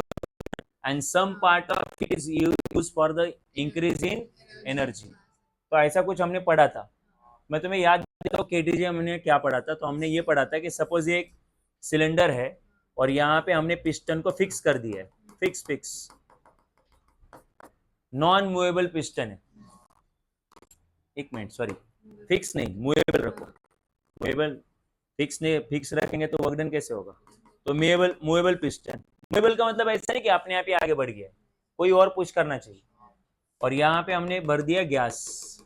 and some part of heat is used for the increase in energy. तो ऐसा कुछ हमने पढ़ा था, मैं तुम्हें याद देता हूँ केटीजी हमने क्या पढ़ा था। तो हमने ये पढ़ा था कि सपोज ये एक सिलेंडर है और यहाँ पे हमने पिस्टन को फिक्स कर दिया है, fix fix non movable piston है, एक मिनट सॉरी, फिक्स नहीं मूवेबल रखो, मूवेबल फिक्स नहीं, फिक्स रखेंगे तो वर्क डन कैसे होगा, तो मूवेबल मूवेबल पिस्टन। मूवेबल का मतलब ऐसा नहीं कि अपने आप ही आगे बढ़ गया, कोई और पुश करना चाहिए। और यहाँ पे हमने भर दिया गैस,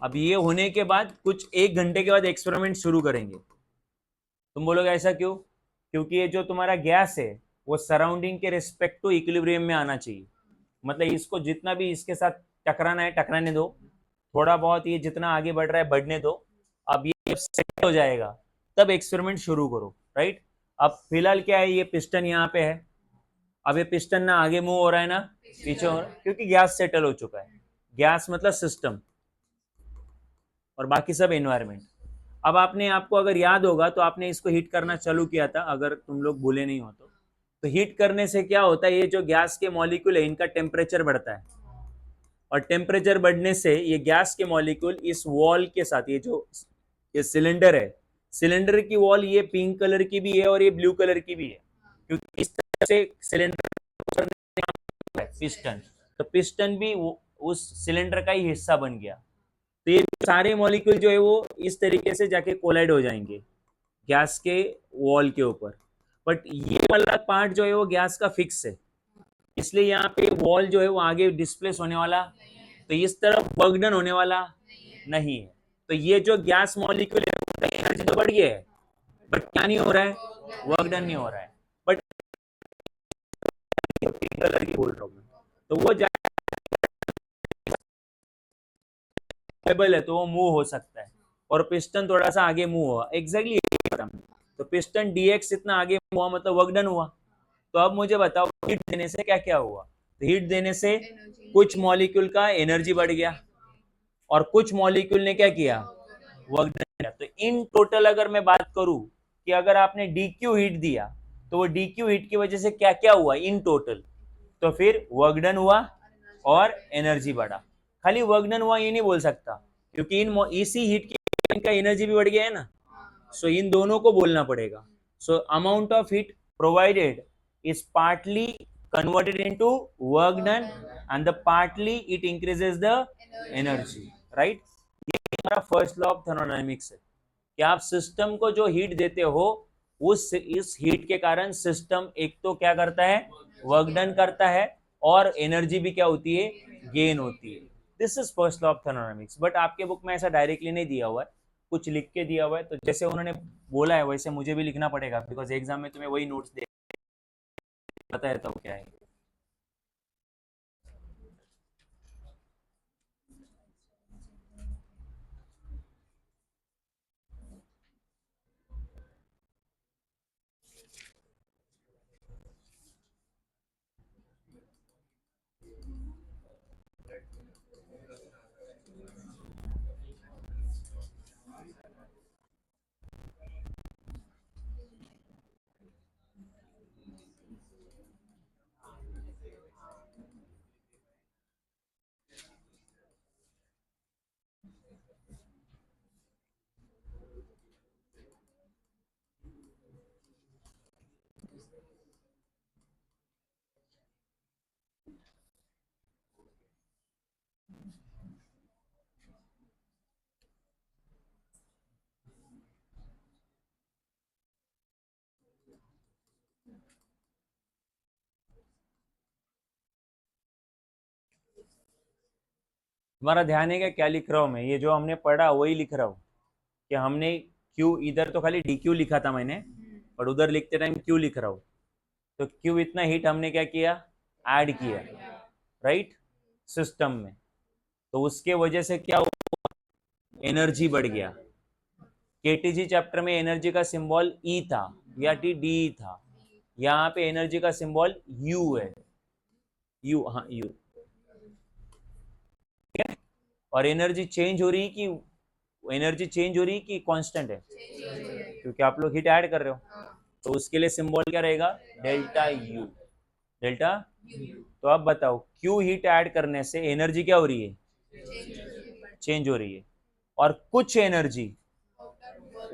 अब ये होने के बाद कुछ एक घंटे के बाद एक्सपेरिमेंट शुरू करेंगे। तुम बोलोगे ऐसा क्यों, क्योंकि ये जो तुम्हारा गैस है वो सराउंडिंग के रिस्पेक्ट टू इक्विलिब्रियम में आना चाहिए, मतलब इसको जितना भी इसके साथ टकराना है टकराने दो, थोड़ा बहुत ये जितना आगे बढ़ रहा है बढ़ने दो। अब ये जब सेट हो जाएगा तब एक्सपेरिमेंट शुरू करो, राइट। अब फिलहाल क्या है, ये पिस्टन यहाँ पे है, अब ये पिस्टन ना आगे मूव हो रहा है ना पीछे हो रहा है, क्योंकि गैस सेटल हो चुका है। गैस मतलब सिस्टम और बाकी सब एनवायरमेंट। अब आपने, आपको अगर याद होगा तो आपने इसको हीट करना चालू किया था, अगर तुम लोग भूले नहीं हो तो हीट करने से क्या होता है, ये जो गैस के मॉलिक्यूल है इनका टेम्परेचर बढ़ता है, और टेम्परेचर बढ़ने से ये गैस के मॉलिक्यूल इस वॉल के साथ, ये जो ये सिलेंडर है, सिलेंडर की वॉल ये पिंक कलर की भी है और ये ब्लू कलर की भी है, क्योंकि इस तरह से सिलेंडर पिस्टन, तो पिस्टन भी उस सिलेंडर का ही हिस्सा बन गया। तो ये सारे मॉलिक्यूल जो है वो इस तरीके से जाके कोलाइड हो जाएंगे गैस के वॉल के ऊपर। बट ये वाला पार्ट जो है वो गैस का फिक्स है, इसलिए यहाँ पे वॉल जो है वो आगे डिस्प्लेस होने वाला, तो इस तरफ वर्क डन होने वाला नहीं है। तो ये जो गैस मॉलिक्यूल है उसका एनर्जी तो बढ़ गया है, बट क्या नहीं हो रहा है, वर्क डन नहीं हो रहा है। बट पिंक कलर की बोल रहा हूँ मैं, तो वो है तो वो मूव हो सकता है, और पिस्टन थोड़ा सा आगे मूव हुआ, एग्जैक्टली तो पिस्टन dx इतना आगे हुआ मतलब वर्क डन हुआ। तो अब मुझे बताओ हीट देने से क्या क्या हुआ। तो हीट देने से कुछ मॉलिक्यूल का एनर्जी बढ़ गया और कुछ मॉलिक्यूल ने क्या किया, वर्क डन किया। तो इन टोटल अगर मैं बात करूं कि अगर आपने dq हीट दिया तो वो dq हीट की वजह से क्या क्या हुआ इन टोटल, तो फिर वर्क डन हुआ और एनर्जी बढ़ा। खाली वर्क डन हुआ ये नहीं बोल सकता क्योंकि इन इसी हीट के इनका एनर्जी भी बढ़ गया है ना, सो इन दोनों को बोलना पड़ेगा। So amount of heat provided is partly converted into work done and the partly it increases the energy, right? ये हमारा फर्स्ट लॉ ऑफ थर्मोडायनेमिक्स है कि आप सिस्टम को जो हीट देते हो उस इस हीट के कारण सिस्टम एक तो क्या करता है, वर्क डन करता है और एनर्जी भी क्या होती है, गेन होती है। This is first law of thermodynamics. But आपके बुक में ऐसा डायरेक्टली नहीं दिया हुआ है, कुछ लिख के दिया हुआ है, तो जैसे उन्होंने बोला है वैसे मुझे भी लिखना पड़ेगा बिकॉज एग्जाम में तुम्हें वही नोट्स दे पता है तो क्या है। तुम्हारा ध्यान है क्या लिख रहा हूँ मैं, ये जो हमने पढ़ा वही लिख रहा हूँ कि हमने क्यू इधर तो खाली डी क्यू लिखा था मैंने, और उधर लिखते टाइम क्यू लिख रहा हूँ। तो क्यू इतना हीट हमने क्या किया, ऐड किया, राइट, सिस्टम में। तो उसके वजह से क्या हुआ, एनर्जी बढ़ गया। केटीजी चैप्टर में एनर्जी का सिंबल ई था या टी डी था, यहाँ पे एनर्जी का सिंबल यू है, यू, हाँ यू। और एनर्जी चेंज हो रही है कि एनर्जी चेंज हो रही है कि कांस्टेंट है, क्योंकि आप लोग हीट ऐड कर रहे हो। तो उसके लिए सिंबल क्या रहेगा, डेल्टा यू, डेल्टा। तो अब बताओ क्यू हीट ऐड करने से एनर्जी क्या हो रही है, चेंज हो रही है, और कुछ एनर्जी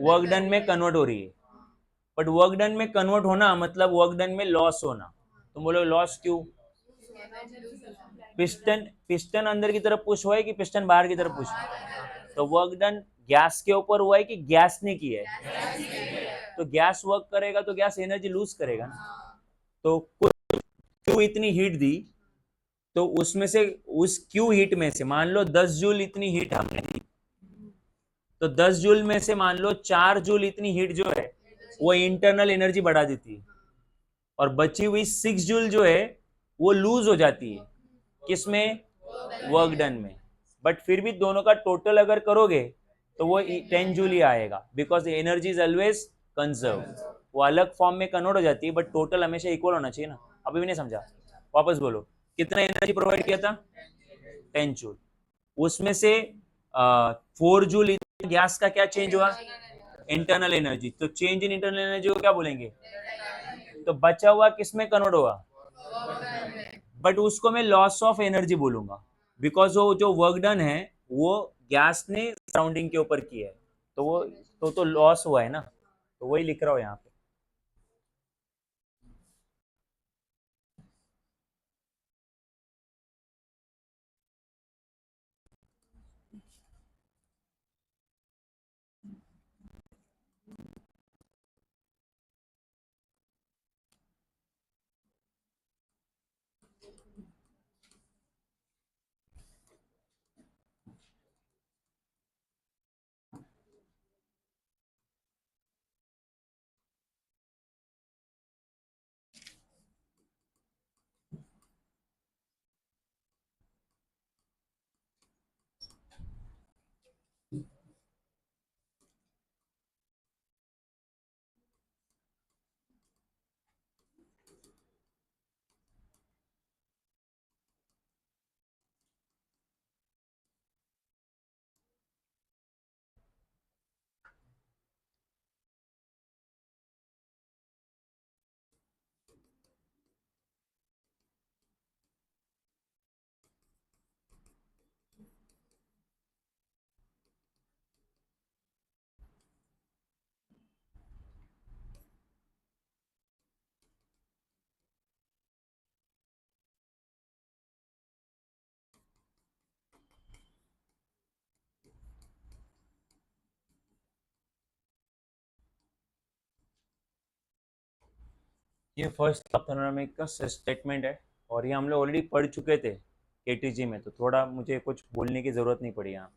वर्क डन में कन्वर्ट हो रही है। बट वर्क डन में कन्वर्ट होना मतलब वर्क डन में लॉस होना। तुम बोलो लॉस क्यों, पिस्टन पिस्टन अंदर की तरफ पुश हुआ है कि पिस्टन बाहर की तरफ पुश, तो वर्क डन गैस के ऊपर हुआ है कि गैस ने किया है। तो गैस वर्क करेगा तो गैस एनर्जी लूज करेगा ना। तो क्यों इतनी हीट दी, तो उसमें से उस क्यू हीट में से मान लो 10 जूल इतनी हीट हमने दी, तो 10 जूल में से मान लो 4 जूल इतनी हीट जो है वो इंटरनल एनर्जी बढ़ा देती है, और बची हुई 6 जूल जो है वो लूज हो जाती है किसमें, वर्क डन में। बट फिर भी दोनों का टोटल अगर करोगे तो वो 10 जूल ही आएगा, because energy is always conserve. वो अलग फॉर्म में कन्वर्ट हो जाती है बट टोटल हमेशा इक्वल होना चाहिए ना। अभी भी नहीं समझा, वापस बोलो, कितना एनर्जी प्रोवाइड किया था, 10 जूल। उसमें से 4 जूल गैस का क्या चेंज हुआ, इंटरनल एनर्जी। तो चेंज इन इंटरनल एनर्जी को क्या बोलेंगे, तो बचा हुआ किस में कन्वर्ट हुआ, बट उसको मैं लॉस ऑफ एनर्जी बोलूंगा, बिकॉज वो जो वर्क डन है वो गैस ने सराउंडिंग के ऊपर किया है, तो वो तो लॉस हुआ है ना। तो वही लिख रहा हूँ यहाँ पे। ये फर्स्ट ऑफ थर्मोडायनामिक का स्टेटमेंट है और ये हम लोग ऑलरेडी पढ़ चुके थे केटीजी में, तो थोड़ा मुझे कुछ बोलने की ज़रूरत नहीं पड़ी यहाँ।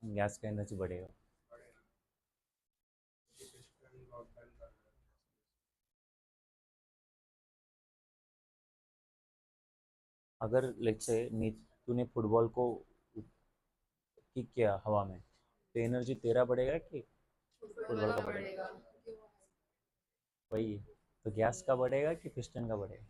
गैस का एनर्जी बढ़ेगा। अगर लेट्स से तूने फुटबॉल को किक किया हवा में, तो एनर्जी तेरा बढ़ेगा कि फुटबॉल का बढ़ेगा? वही है। तो गैस का बढ़ेगा कि पिस्टन का बढ़ेगा?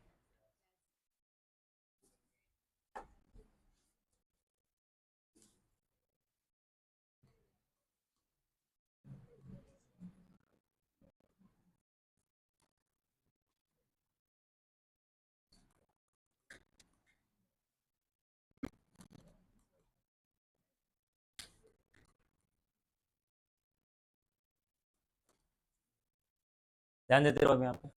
ध्यान देते रहो यहाँ पे।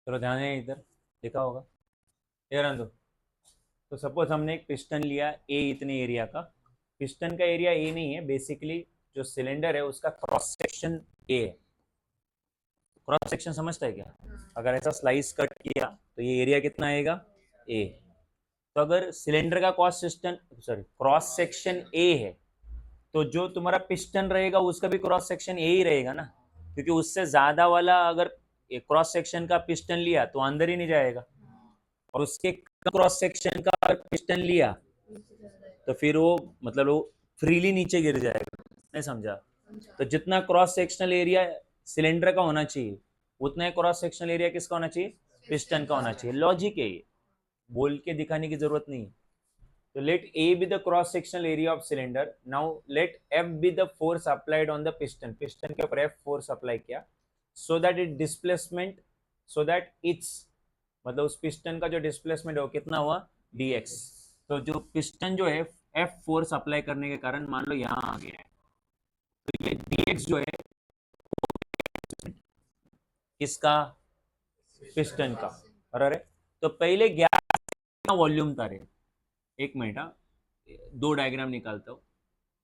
चलो ध्यान है इधर, देखा होगा ये रन दो। तो सपोज हमने एक पिस्टन लिया ए इतने एरिया का। पिस्टन का एरिया ए नहीं है बेसिकली, जो सिलेंडर है उसका क्रॉस सेक्शन ए है। क्रॉस सेक्शन समझता है क्या? अगर ऐसा स्लाइस कट किया तो ये एरिया कितना आएगा? ए। तो अगर सिलेंडर का क्रॉस सेक्शन ए है, तो जो तुम्हारा पिस्टन रहेगा उसका भी क्रॉस सेक्शन ए ही रहेगा ना, क्योंकि उससे ज्यादा वाला अगर क्रॉस सेक्शन का पिस्टन लिया तो अंदर ही नहीं जाएगा, और उसके क्रॉस सेक्शन का पिस्टन लिया तो फिर वो मतलब वो फ्रीली नीचे गिर जाएगा, नहीं समझा? तो जितना क्रॉस सेक्शनल एरिया सिलेंडर का होना चाहिए उतना ही क्रॉस सेक्शनल एरिया किसका होना चाहिए? पिस्टन का होना चाहिए। लॉजिक है ये, बोल के दिखाने की जरूरत नहीं। तो let A be the cross sectional area of cylinder, now let F be the force applied on the piston, piston के ऊपर एफ फोर्स अप्लाई किया, so that it displacement, so that it's मतलब उस पिस्टन का जो displacement है वो कितना हुआ? dx। तो जो पिस्टन जो है एफ फोर्स अप्लाई करने के कारण मान लो यहाँ आ गया है, तो ये dx जो है किसका? पिस्टन का। अरे तो पहले गैस का वॉल्यूम था रे, एक मिनट, हाँ दो डायग्राम निकालता हूँ,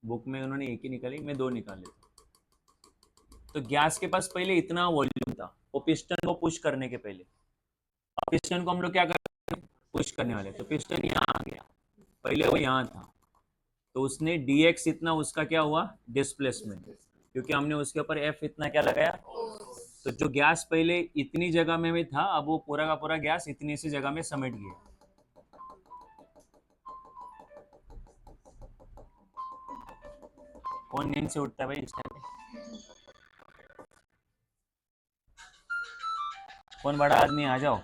बुक में उन्होंने एक ही निकाली, मैं दो निकाल लेता हूँ। तो गैस के पास पहले इतना वॉल्यूम था, वो पिस्टन को पुश करने के पहले। अब पिस्टन को हम लोग क्या कर पुश करने वाले, तो पिस्टन यहाँ आ गया, पहले वो यहाँ था, तो उसने dx इतना उसका क्या हुआ? डिस्प्लेसमेंट, क्योंकि हमने उसके ऊपर f इतना क्या लगाया। तो जो गैस पहले इतनी जगह में भी था, अब वो पूरा का पूरा गैस इतनी सी जगह में समेट गया। कौन नींद से उठता है भाई इस टाइम? कौन बड़ा आदमी, आ जाओ।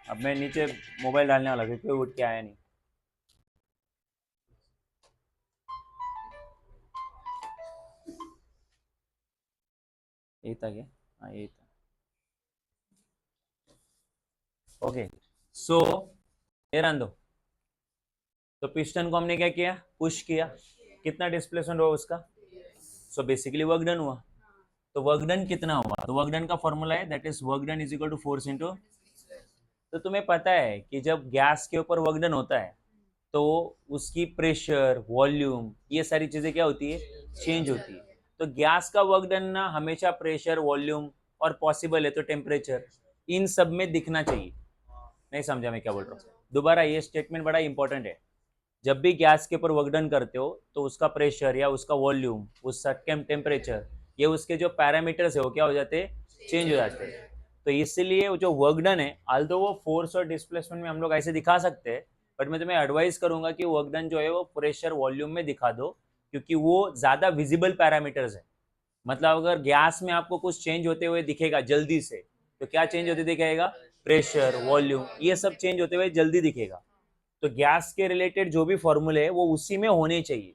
अब मैं नीचे मोबाइल डालने वाला था, कोई उठ के आया नहीं। यही था क्या? हाँ यही था। ओके, सो ये रहने दो। तो पिस्टन को हमने क्या किया? पुश किया। कितना डिस्प्लेसमेंट हुआ उसका? सो बेसिकली वर्क डन हुआ। तो वर्क डन कितना हुआ? तो वर्क डन का फॉर्मूला है that is work done is equal to force into. तो तुम्हें पता है कि जब गैस के ऊपर वर्क डन होता है तो उसकी प्रेशर, वॉल्यूम, ये सारी चीजें क्या होती है? चेंज होती है। तो गैस का वर्क डन ना हमेशा प्रेशर, वॉल्यूम और पॉसिबल है तो टेम्परेचर, इन सब में दिखना चाहिए। नहीं समझा मैं क्या बोल रहा हूँ? दोबारा, ये स्टेटमेंट बड़ा इंपॉर्टेंट है। जब भी गैस के ऊपर वर्क डन करते हो तो उसका प्रेशर या उसका वॉल्यूम, उसका टेम्परेचर, ये उसके जो पैरामीटर्स है वो क्या हो जाते हैं? चेंज हो जाते हैं। तो इसलिए जो वर्क डन है, आल्दो वो फोर्स और डिस्प्लेसमेंट में हम लोग ऐसे दिखा सकते हैं, बट मैं तुम्हें एडवाइस करूंगा कि वर्क डन जो है वो प्रेशर, वॉल्यूम में दिखा दो, क्योंकि वो ज्यादा विजिबल पैरामीटर्स है। मतलब अगर गैस में आपको कुछ चेंज होते हुए दिखेगा जल्दी से, तो क्या चेंज होते दिखेगा? प्रेशर, वॉल्यूम, ये सब चेंज होते हुए जल्दी दिखेगा। तो गैस के रिलेटेड जो भी फॉर्मूले है वो उसी में होने चाहिए।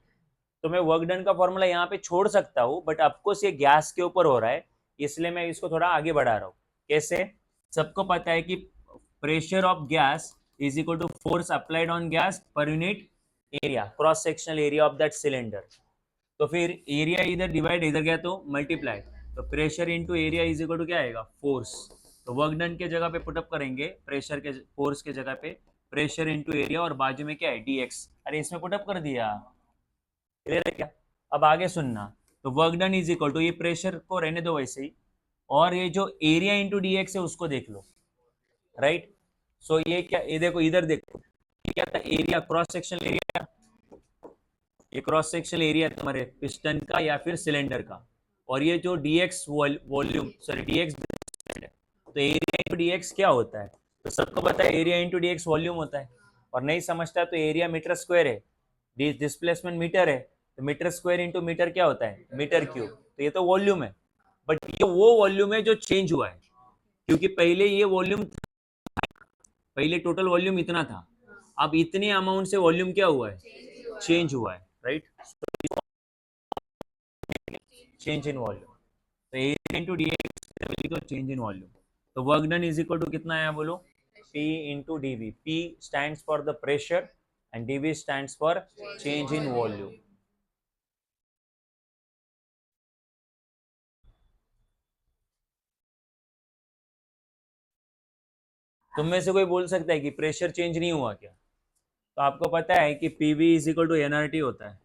तो मैं वर्क डन का फॉर्मूला यहाँ पे छोड़ सकता हूँ, बट ऑफकोर्स ये गैस के ऊपर हो रहा है, इसलिए मैं इसको थोड़ा आगे बढ़ा रहा हूँ। कैसे? सबको पता है कि pressure of gas is equal to force applied on gas per unit area, cross sectional area of that cylinder. तो फिर एरिया इधर डिवाइड, इधर गया तो मल्टीप्लाई, तो pressure into area is equal to क्या आएगा? फोर्स। तो वर्क डन के जगह पे पुटअप करेंगे प्रेशर के, फोर्स के जगह पे प्रेशर इंटू एरिया, और बाजू में क्या है? dx। अरे इसमें पुटअप कर दिया, क्लियर है क्या? अब आगे सुनना। तो work done is equal to, ये प्रेशर को रहने दो वैसे ही, और ये जो एरिया इंटू dx है उसको देख लो, राइट? सो ये क्या, ये देखो इधर देखो, ये क्या था? Area, cross sectional area. ये क्रॉस सेक्शनल एरिया है तुम्हारे पिस्टन का या फिर सिलेंडर का, और ये जो dx वॉल्यूम, सॉरी dx है। तो एरिया इंटू dx क्या होता है? तो सबको पता है एरिया इंटू dx वॉल्यूम होता है, और नहीं समझता है तो एरिया मीटर स्क्वायर है, डिस्प्लेसमेंट मीटर है, तो मीटर स्क्वायर इंटू मीटर क्या होता है? Metre cube. तो ये तो वॉल्यूम है, बट ये वो वॉल्यूम है जो चेंज हुआ है, क्योंकि पहले ये वॉल्यूम, पहले टोटल वॉल्यूम इतना था, अब इतने अमाउंट से वॉल्यूम क्या हुआ है? चेंज हुआ है, राइट? Change in volume. तो एरिया इंटू dx तो चेंज इन वॉल्यूम। तो work done is equal to कितना आया बोलो? P into dv। P stands for the pressure and dv stands for change in volume। तुम में से कोई बोल सकता है कि प्रेशर चेंज नहीं हुआ क्या? तो आपको पता है कि PV is equal to NRT होता है,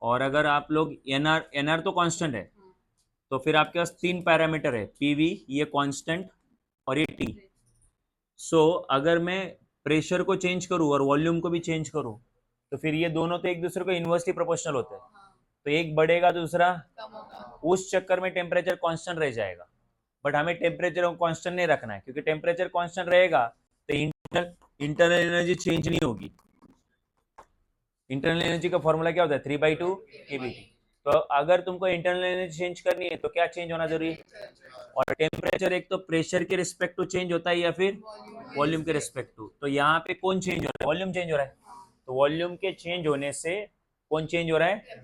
और अगर आप लोग एनआर तो कांस्टेंट है, तो फिर आपके पास तीन पैरामीटर है, पीवी, ये कांस्टेंट, और ये टी। सो अगर मैं प्रेशर को चेंज करूँ और वॉल्यूम को भी चेंज करूँ, तो फिर ये दोनों तो एक दूसरे को इन्वर्सली प्रोपोर्शनल होते हैं, तो एक बढ़ेगा दूसरा, उस चक्कर में टेम्परेचर कांस्टेंट रह जाएगा। बट हमें टेम्परेचर को कांस्टेंट नहीं रखना है, क्योंकि टेम्परेचर कांस्टेंट रहेगा तो इंटरनल एनर्जी चेंज नहीं होगी। इंटरनल एनर्जी का फॉर्मूला क्या होता है? 3/2 केबीटी। तो अगर तुमको इंटरनल एनर्जी चेंज करनी है तो क्या चेंज होना जरूरी है? और टेम्परेचर एक तो प्रेशर के रिस्पेक्ट टू चेंज होता है या फिर वॉल्यूम के रिस्पेक्ट टू। तो यहाँ पे कौन चेंज हो रहा है? वॉल्यूम चेंज हो रहा है। तो वॉल्यूम के चेंज होने से कौन चेंज हो रहा है?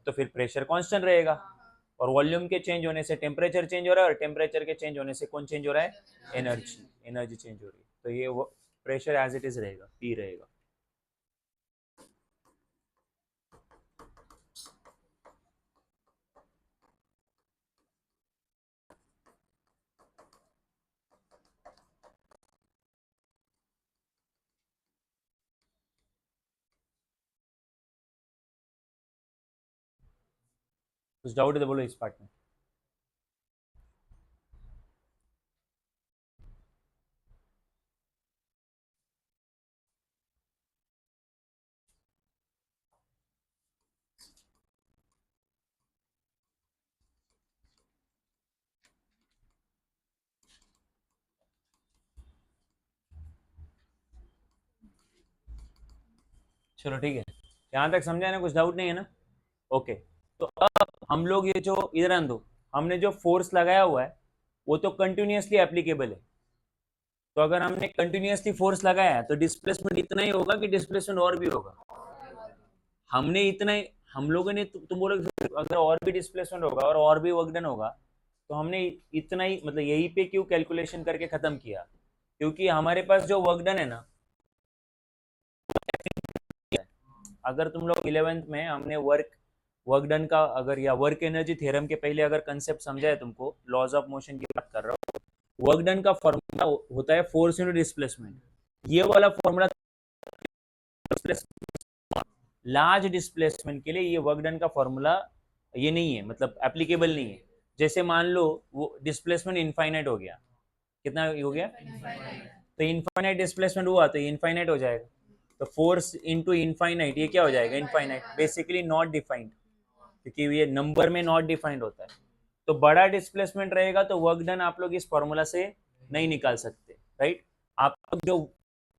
तो फिर प्रेशर कांस्टेंट रहेगा। और वॉल्यूम के चेंज होने से टेम्परेचर चेंज हो रहा है, और टेम्परेचर के चेंज होने से कौन चेंज हो रहा है? एनर्जी। एनर्जी चेंज हो रही है। तो ये प्रेशर एज इट इज रहेगा, पी रहेगा। कुछ डाउट है तो बोलो इस पार्ट में। चलो ठीक है, यहाँ तक समझा ना? कुछ डाउट नहीं है ना? ओके। तो अब हम लोग ये जो इधर आन दो, हमने जो फोर्स लगाया हुआ है वो तो कंटिन्यूअसली एप्लीकेबल है। तो अगर हमने कंटिन्यूअसली फोर्स लगाया है तो डिस्प्लेसमेंट इतना ही होगा कि डिस्प्लेसमेंट और भी होगा? हमने इतना ही, हम लोगों ने तुम बोलोगे अगर और भी डिस्प्लेसमेंट होगा और भी वर्क डन होगा, तो हमने इतना ही मतलब यहीं पे क्यों कैलकुलेशन करके खत्म किया? क्योंकि हमारे पास जो वर्क डन है ना, अगर तुम लोग 11th में हमने वर्क वर्क डन का अगर या वर्क एनर्जी थ्योरम के पहले अगर कंसेप्ट समझा है तुमको, लॉज ऑफ मोशन की बात कर रहा हूँ, वर्क डन का फॉर्मूला होता है फोर्स इनटू डिस्प्लेसमेंट। ये वाला फॉर्मूला लार्ज डिस्प्लेसमेंट के लिए ये वर्क डन का फॉर्मूला ये नहीं है, मतलब एप्लीकेबल नहीं है। जैसे मान लो वो डिस्प्लेसमेंट इनफाइनाइट हो गया, कितना हो गया? तो इनफाइनाइट डिस्प्लेसमेंट हुआ तो इनफाइनाइट हो जाएगा। तो फोर्स इनटू इनफाइनाइट ये क्या हो जाएगा? इनफाइनाइट, बेसिकली नॉट डिफाइंड, क्योंकि ये नंबर में नॉट डिफाइंड होता है। तो बड़ा डिस्प्लेसमेंट रहेगा तो वर्क डन आप लोग इस फॉर्मूला से नहीं निकाल सकते, राइट? आप जो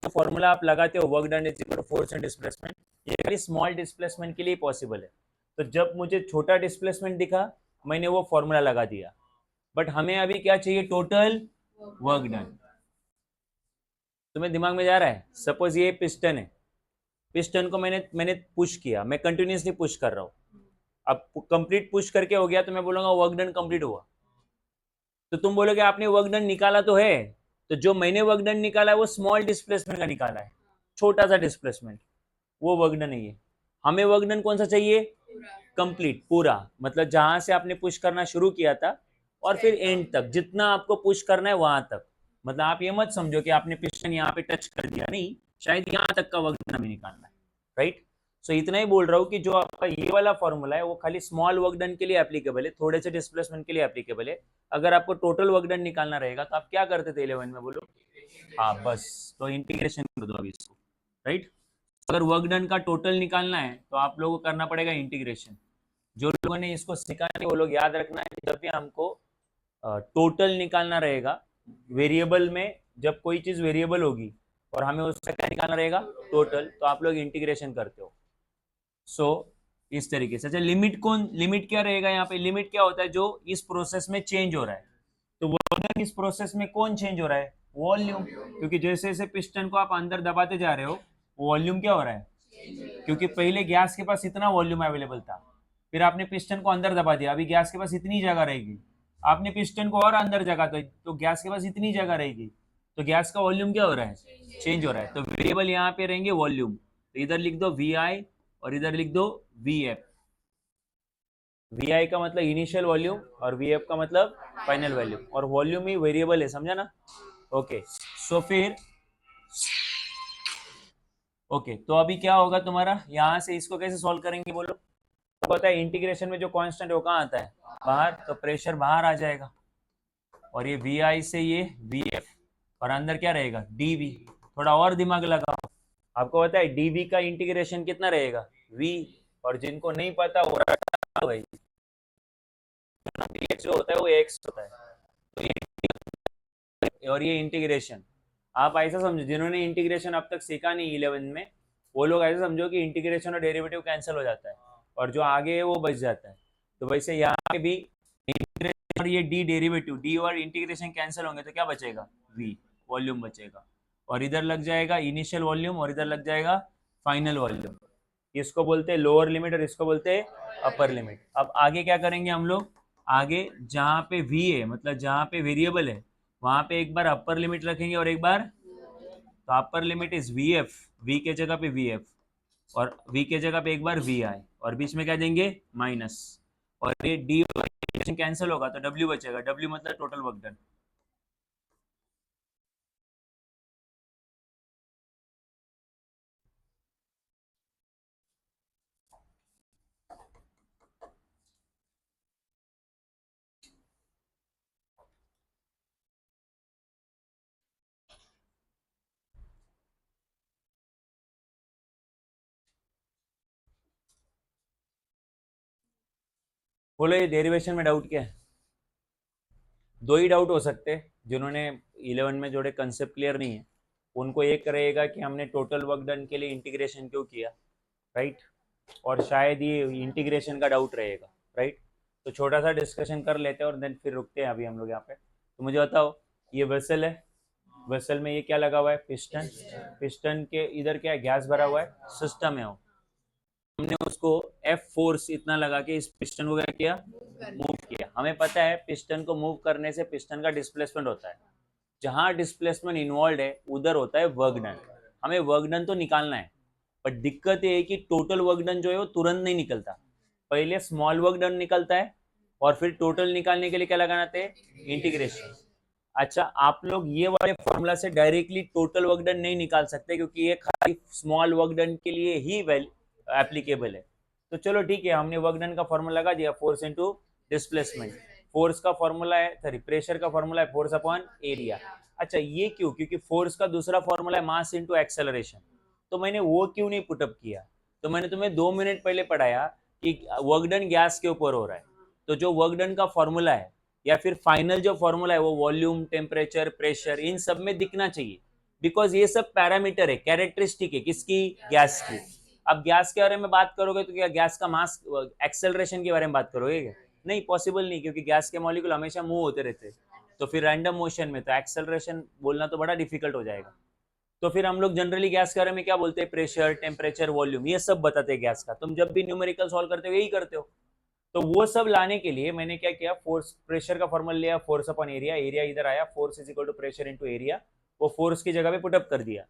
फॉर्मूला आप लगाते हो work done is equal to force and displacement, ये खाली स्मॉल डिस्प्लेसमेंट के लिए पॉसिबल है। तो जब मुझे छोटा डिस्प्लेसमेंट दिखा मैंने वो फॉर्मूला लगा दिया। बट हमें अभी क्या चाहिए? Total work done. तुम्हें दिमाग में जा रहा है? सपोज ये पिस्टन है, पिस्टन को मैंने मैंने पुश किया, मैं कंटिन्यूसली पुश कर रहा हूँ। अब कंप्लीट पुश करके हो गया तो मैं बोलूंगा वर्क डन कंप्लीट हुआ। तो तुम बोलोगे आपने वर्क डन निकाला तो है, तो जो मैंने वर्क डन निकाला है वो स्मॉल डिस्प्लेसमेंट का निकाला है, छोटा सा डिस्प्लेसमेंट, वो वर्क डन नहीं है। हमें वर्क डन कौन सा चाहिए? कंप्लीट, पूरा, मतलब जहां से आपने पुश करना शुरू किया था और फिर एंड तक जितना आपको पुश करना है वहां तक। मतलब आप ये मत समझो कि आपने पिस्टन यहाँ पे टच कर दिया, नहीं, शायद यहाँ तक का वर्क डन हमें निकालना है, राइट? सो इतना ही बोल रहा हूँ कि जो आपका ये वाला फॉर्मूला है वो खाली स्मॉल वर्क डन के लिए एप्लीकेबल है, थोड़े से डिस्प्लेसमेंट के लिए एप्लीकेबल है। अगर आपको टोटल वर्क डन निकालना रहेगा तो आप क्या करते थे 11 में, बोलो? हाँ बस, तो इंटीग्रेशन कर दो अभी इसको, राइट? अगर वर्क डन का टोटल निकालना है तो आप लोगों को करना पड़ेगा इंटीग्रेशन। जो लोगों ने इसको सीखा है वो लोग याद रखना है कि जब भी हमको टोटल निकालना रहेगा वेरिएबल में, जब कोई चीज वेरिएबल होगी और हमें उसका क्या निकालना रहेगा? टोटल, तो आप लोग इंटीग्रेशन करते हो। सो इस तरीके से। अच्छा, लिमिट कौन, लिमिट क्या रहेगा यहाँ पे? लिमिट क्या होता है? जो इस प्रोसेस में चेंज हो रहा है। तो वर्क इस प्रोसेस में कौन चेंज हो रहा है? वॉल्यूम, क्योंकि जैसे जैसे पिस्टन को आप अंदर दबाते जा रहे हो वॉल्यूम क्या हो रहा है? क्योंकि पहले गैस के पास इतना वॉल्यूम अवेलेबल था, फिर आपने पिस्टन को अंदर दबा दिया, अभी गैस के पास इतनी जगह रहेगी। आपने पिस्टन को और अंदर जगह तो गैस के पास इतनी जगह रहेगी, तो गैस का वॉल्यूम क्या हो रहा है? चेंज हो रहा है। तो वेरिएबल यहाँ पे रहेंगे वॉल्यूम, तो इधर लिख दो वी आई और इधर लिख दो वी एफ। वी आई का मतलब इनिशियल वॉल्यूम और वी एफ का मतलब फाइनल वॉल्यूम, और वॉल्यूम ही वेरिएबल है, समझा ना? ओके, सो फिर ओके, तो अभी क्या होगा तुम्हारा, यहाँ से इसको कैसे सॉल्व करेंगे बोलो? तो पता है इंटीग्रेशन में जो कांस्टेंट वो कहाँ आता है? बाहर, तो प्रेशर बाहर आ जाएगा, और ये वी आई से ये वी एफ, और अंदर क्या रहेगा? D V. थोड़ा और दिमाग लगाओ, आपको पता है डी वी का इंटीग्रेशन कितना रहेगा? वी। और जिनको नहीं पता वो रटा भाई, जो होता है वो एक्स होता है। और ये इंटीग्रेशन, आप ऐसा समझो जिन्होंने इंटीग्रेशन अब तक सीखा नहीं 11 में, वो लोग ऐसा समझो कि इंटीग्रेशन और डेरिवेटिव कैंसिल हो जाता है और जो आगे है वो बच जाता है। तो वैसे यहाँ पे भी इंटीग्रेशन और ये डी डेरिवेटिव, डी और इंटीग्रेशन कैंसिल होंगे तो क्या बचेगा, वी, वॉल्यूम बचेगा। और इधर लग जाएगा इनिशियल वॉल्यूम और इधर लग जाएगा फाइनल वॉल्यूम। इसको बोलते हैं लोअर लिमिट और इसको बोलते हैं अपर लिमिट। अब आगे क्या करेंगे हम लोग, आगे जहाँ पे वी है मतलब जहाँ पे वेरिएबल है वहां पे एक बार अपर लिमिट रखेंगे और एक बार, तो upper limit is V F, V के जगह पे वी एफ और वी के जगह पे एक बार वी आई और बीच में क्या देंगे माइनस, और ये डी कैंसिल होगा तो डब्ल्यू बचेगा, डब्ल्यू मतलब टोटल वर्क डन। बोलो ये डेरिवेशन में डाउट क्या है? दो ही डाउट हो सकते हैं, जिन्होंने 11 में जोड़े कंसेप्ट क्लियर नहीं है उनको एक रहेगा कि हमने टोटल वर्क डन के लिए इंटीग्रेशन क्यों किया, राइट, और शायद ये इंटीग्रेशन का डाउट रहेगा, राइट। तो छोटा सा डिस्कशन कर लेते हैं और देन फिर रुकते हैं अभी हम लोग यहाँ पे। तो मुझे बताओ, ये वेसल है, वेसल में ये क्या लगा हुआ है, पिस्टन, पिस्टन के इधर क्या है, गैस भरा हुआ है, सिस्टम है वो, हमने उसको एफ फोर्स इतना लगा के इस पिस्टन को क्या किया, मूव किया। हमें पता है पिस्टन को मूव करने से पिस्टन का डिस्प्लेसमेंट होता है, जहां डिस्प्लेसमेंट इन्वॉल्व है उधर होता है वर्क डन। हमें वर्क डन तो निकालना है, पर दिक्कत ये है कि टोटल वर्क डन जो है वो तुरंत नहीं निकलता, पहले स्मॉल वर्क डन निकलता है और फिर टोटल निकालने के लिए क्या लगाना है, इंटीग्रेशन। अच्छा, आप लोग ये वाले फॉर्मूला से डायरेक्टली टोटल वर्क डन नहीं निकाल सकते क्योंकि ये खाली स्मॉल वर्क डन के लिए ही एप्लीकेबल है। तो चलो ठीक है, हमने वर्क डन का फॉर्मूला लगा दिया, फोर्स इनटू डिस्प्लेसमेंट। फोर्स का फॉर्मूला है, सॉरी प्रेशर का फॉर्मूला है फोर्स अपॉन एरिया। अच्छा ये क्यों, क्योंकि फोर्स का दूसरा फॉर्मूला है मास इनटू एक्सेलरेशन, तो मैंने वो क्यों नहीं पुटअप किया। तो मैंने तुम्हें 2 मिनट पहले पढ़ाया कि वर्क डन गैस के ऊपर हो रहा है, तो जो वर्क डन का फॉर्मूला है या फिर फाइनल जो फॉर्मूला है वो वॉल्यूम, टेम्परेचर, प्रेशर इन सब में दिखना चाहिए, बिकॉज ये सब पैरामीटर है, कैरेक्टरिस्टिक है किसकी, गैस की। अब गैस के बारे में बात करोगे तो क्या गैस का मास एक्सेलरेशन के बारे में बात करोगे क्या, नहीं, पॉसिबल नहीं, क्योंकि गैस के मॉलिक्यूल हमेशा मूव होते रहते हैं, तो फिर रैंडम मोशन में तो एक्सेलरेशन बोलना तो बड़ा डिफिकल्ट हो जाएगा। तो फिर हम लोग जनरली गैस के बारे में क्या बोलते हैं, प्रेशर, टेम्परेचर, वॉल्यूम, ये सब बताते हैं गैस का। तुम जब भी न्यूमेरिकल सॉल्व करते हो यही करते हो। तो वो सब लाने के लिए मैंने क्या किया, फोर्स, प्रेशर का फॉर्मूला लिया, फोर्स अपॉन एरिया, एरिया इधर आया, force is equal to pressure into area, वो फोर्स की जगह पे पुटअप कर दिया।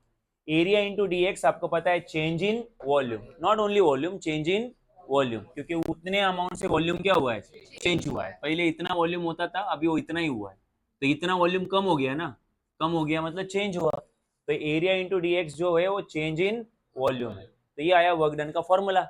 एरिया इंटू डीएक्स आपको पता है change in volume, not only volume, change in volume, क्योंकि उतने अमाउंट से वॉल्यूम क्या हुआ है, चेंज हुआ है। पहले इतना वॉल्यूम होता था, अभी वो इतना ही हुआ है, तो इतना वॉल्यूम कम हो गया ना, कम हो गया मतलब चेंज हुआ, तो एरिया इंटू डीएक्स जो है वो चेंज इन वॉल्यूम है। तो ये आया वर्क डन का फॉर्मूला,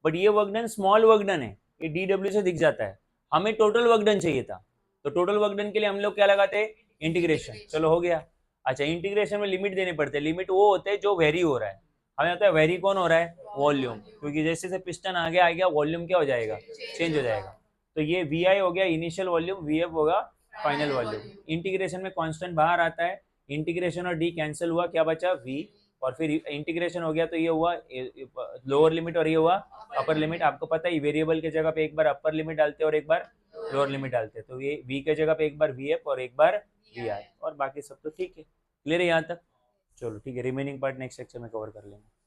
बट ये work done small work done है, ये DW से दिख जाता है, हमें टोटल वर्क डन चाहिए था। तो टोटल वर्क डन के लिए हम लोग क्या लगाते हैं, इंटीग्रेशन, चलो हो गया। अच्छा, इंटीग्रेशन में लिमिट देने पड़ते हैं, लिमिट वो होते हैं जो वेरी हो रहा है, हमें होता है वेरी कौन हो रहा है, वॉल्यूम, क्योंकि जैसे जैसे पिस्टन आगे आ गया वॉल्यूम क्या हो जाएगा, चेंज हो जाएगा। तो ये वी आई हो गया इनिशियल वॉल्यूम, वी एफ होगा फाइनल वॉल्यूम। इंटीग्रेशन में कांस्टेंट बाहर आता है, इंटीग्रेशन और डी कैंसिल हुआ, क्या बचा वी, और फिर इंटीग्रेशन हो गया तो ये हुआ लोअर लिमिट और ये हुआ अपर लिमिट। आपको पता है वेरिएबल के जगह पे एक बार अपर लिमिट डालते हैं और एक बार लोअर लिमिट डालते हैं, तो ये वी के जगह पे एक बार वी एफ और एक बार वी आई, और बाकी सब तो ठीक है, क्लियर है यहाँ तक। चलो ठीक है, रिमेनिंग पार्ट नेक्स्ट सेक्शन में कवर कर लेंगे।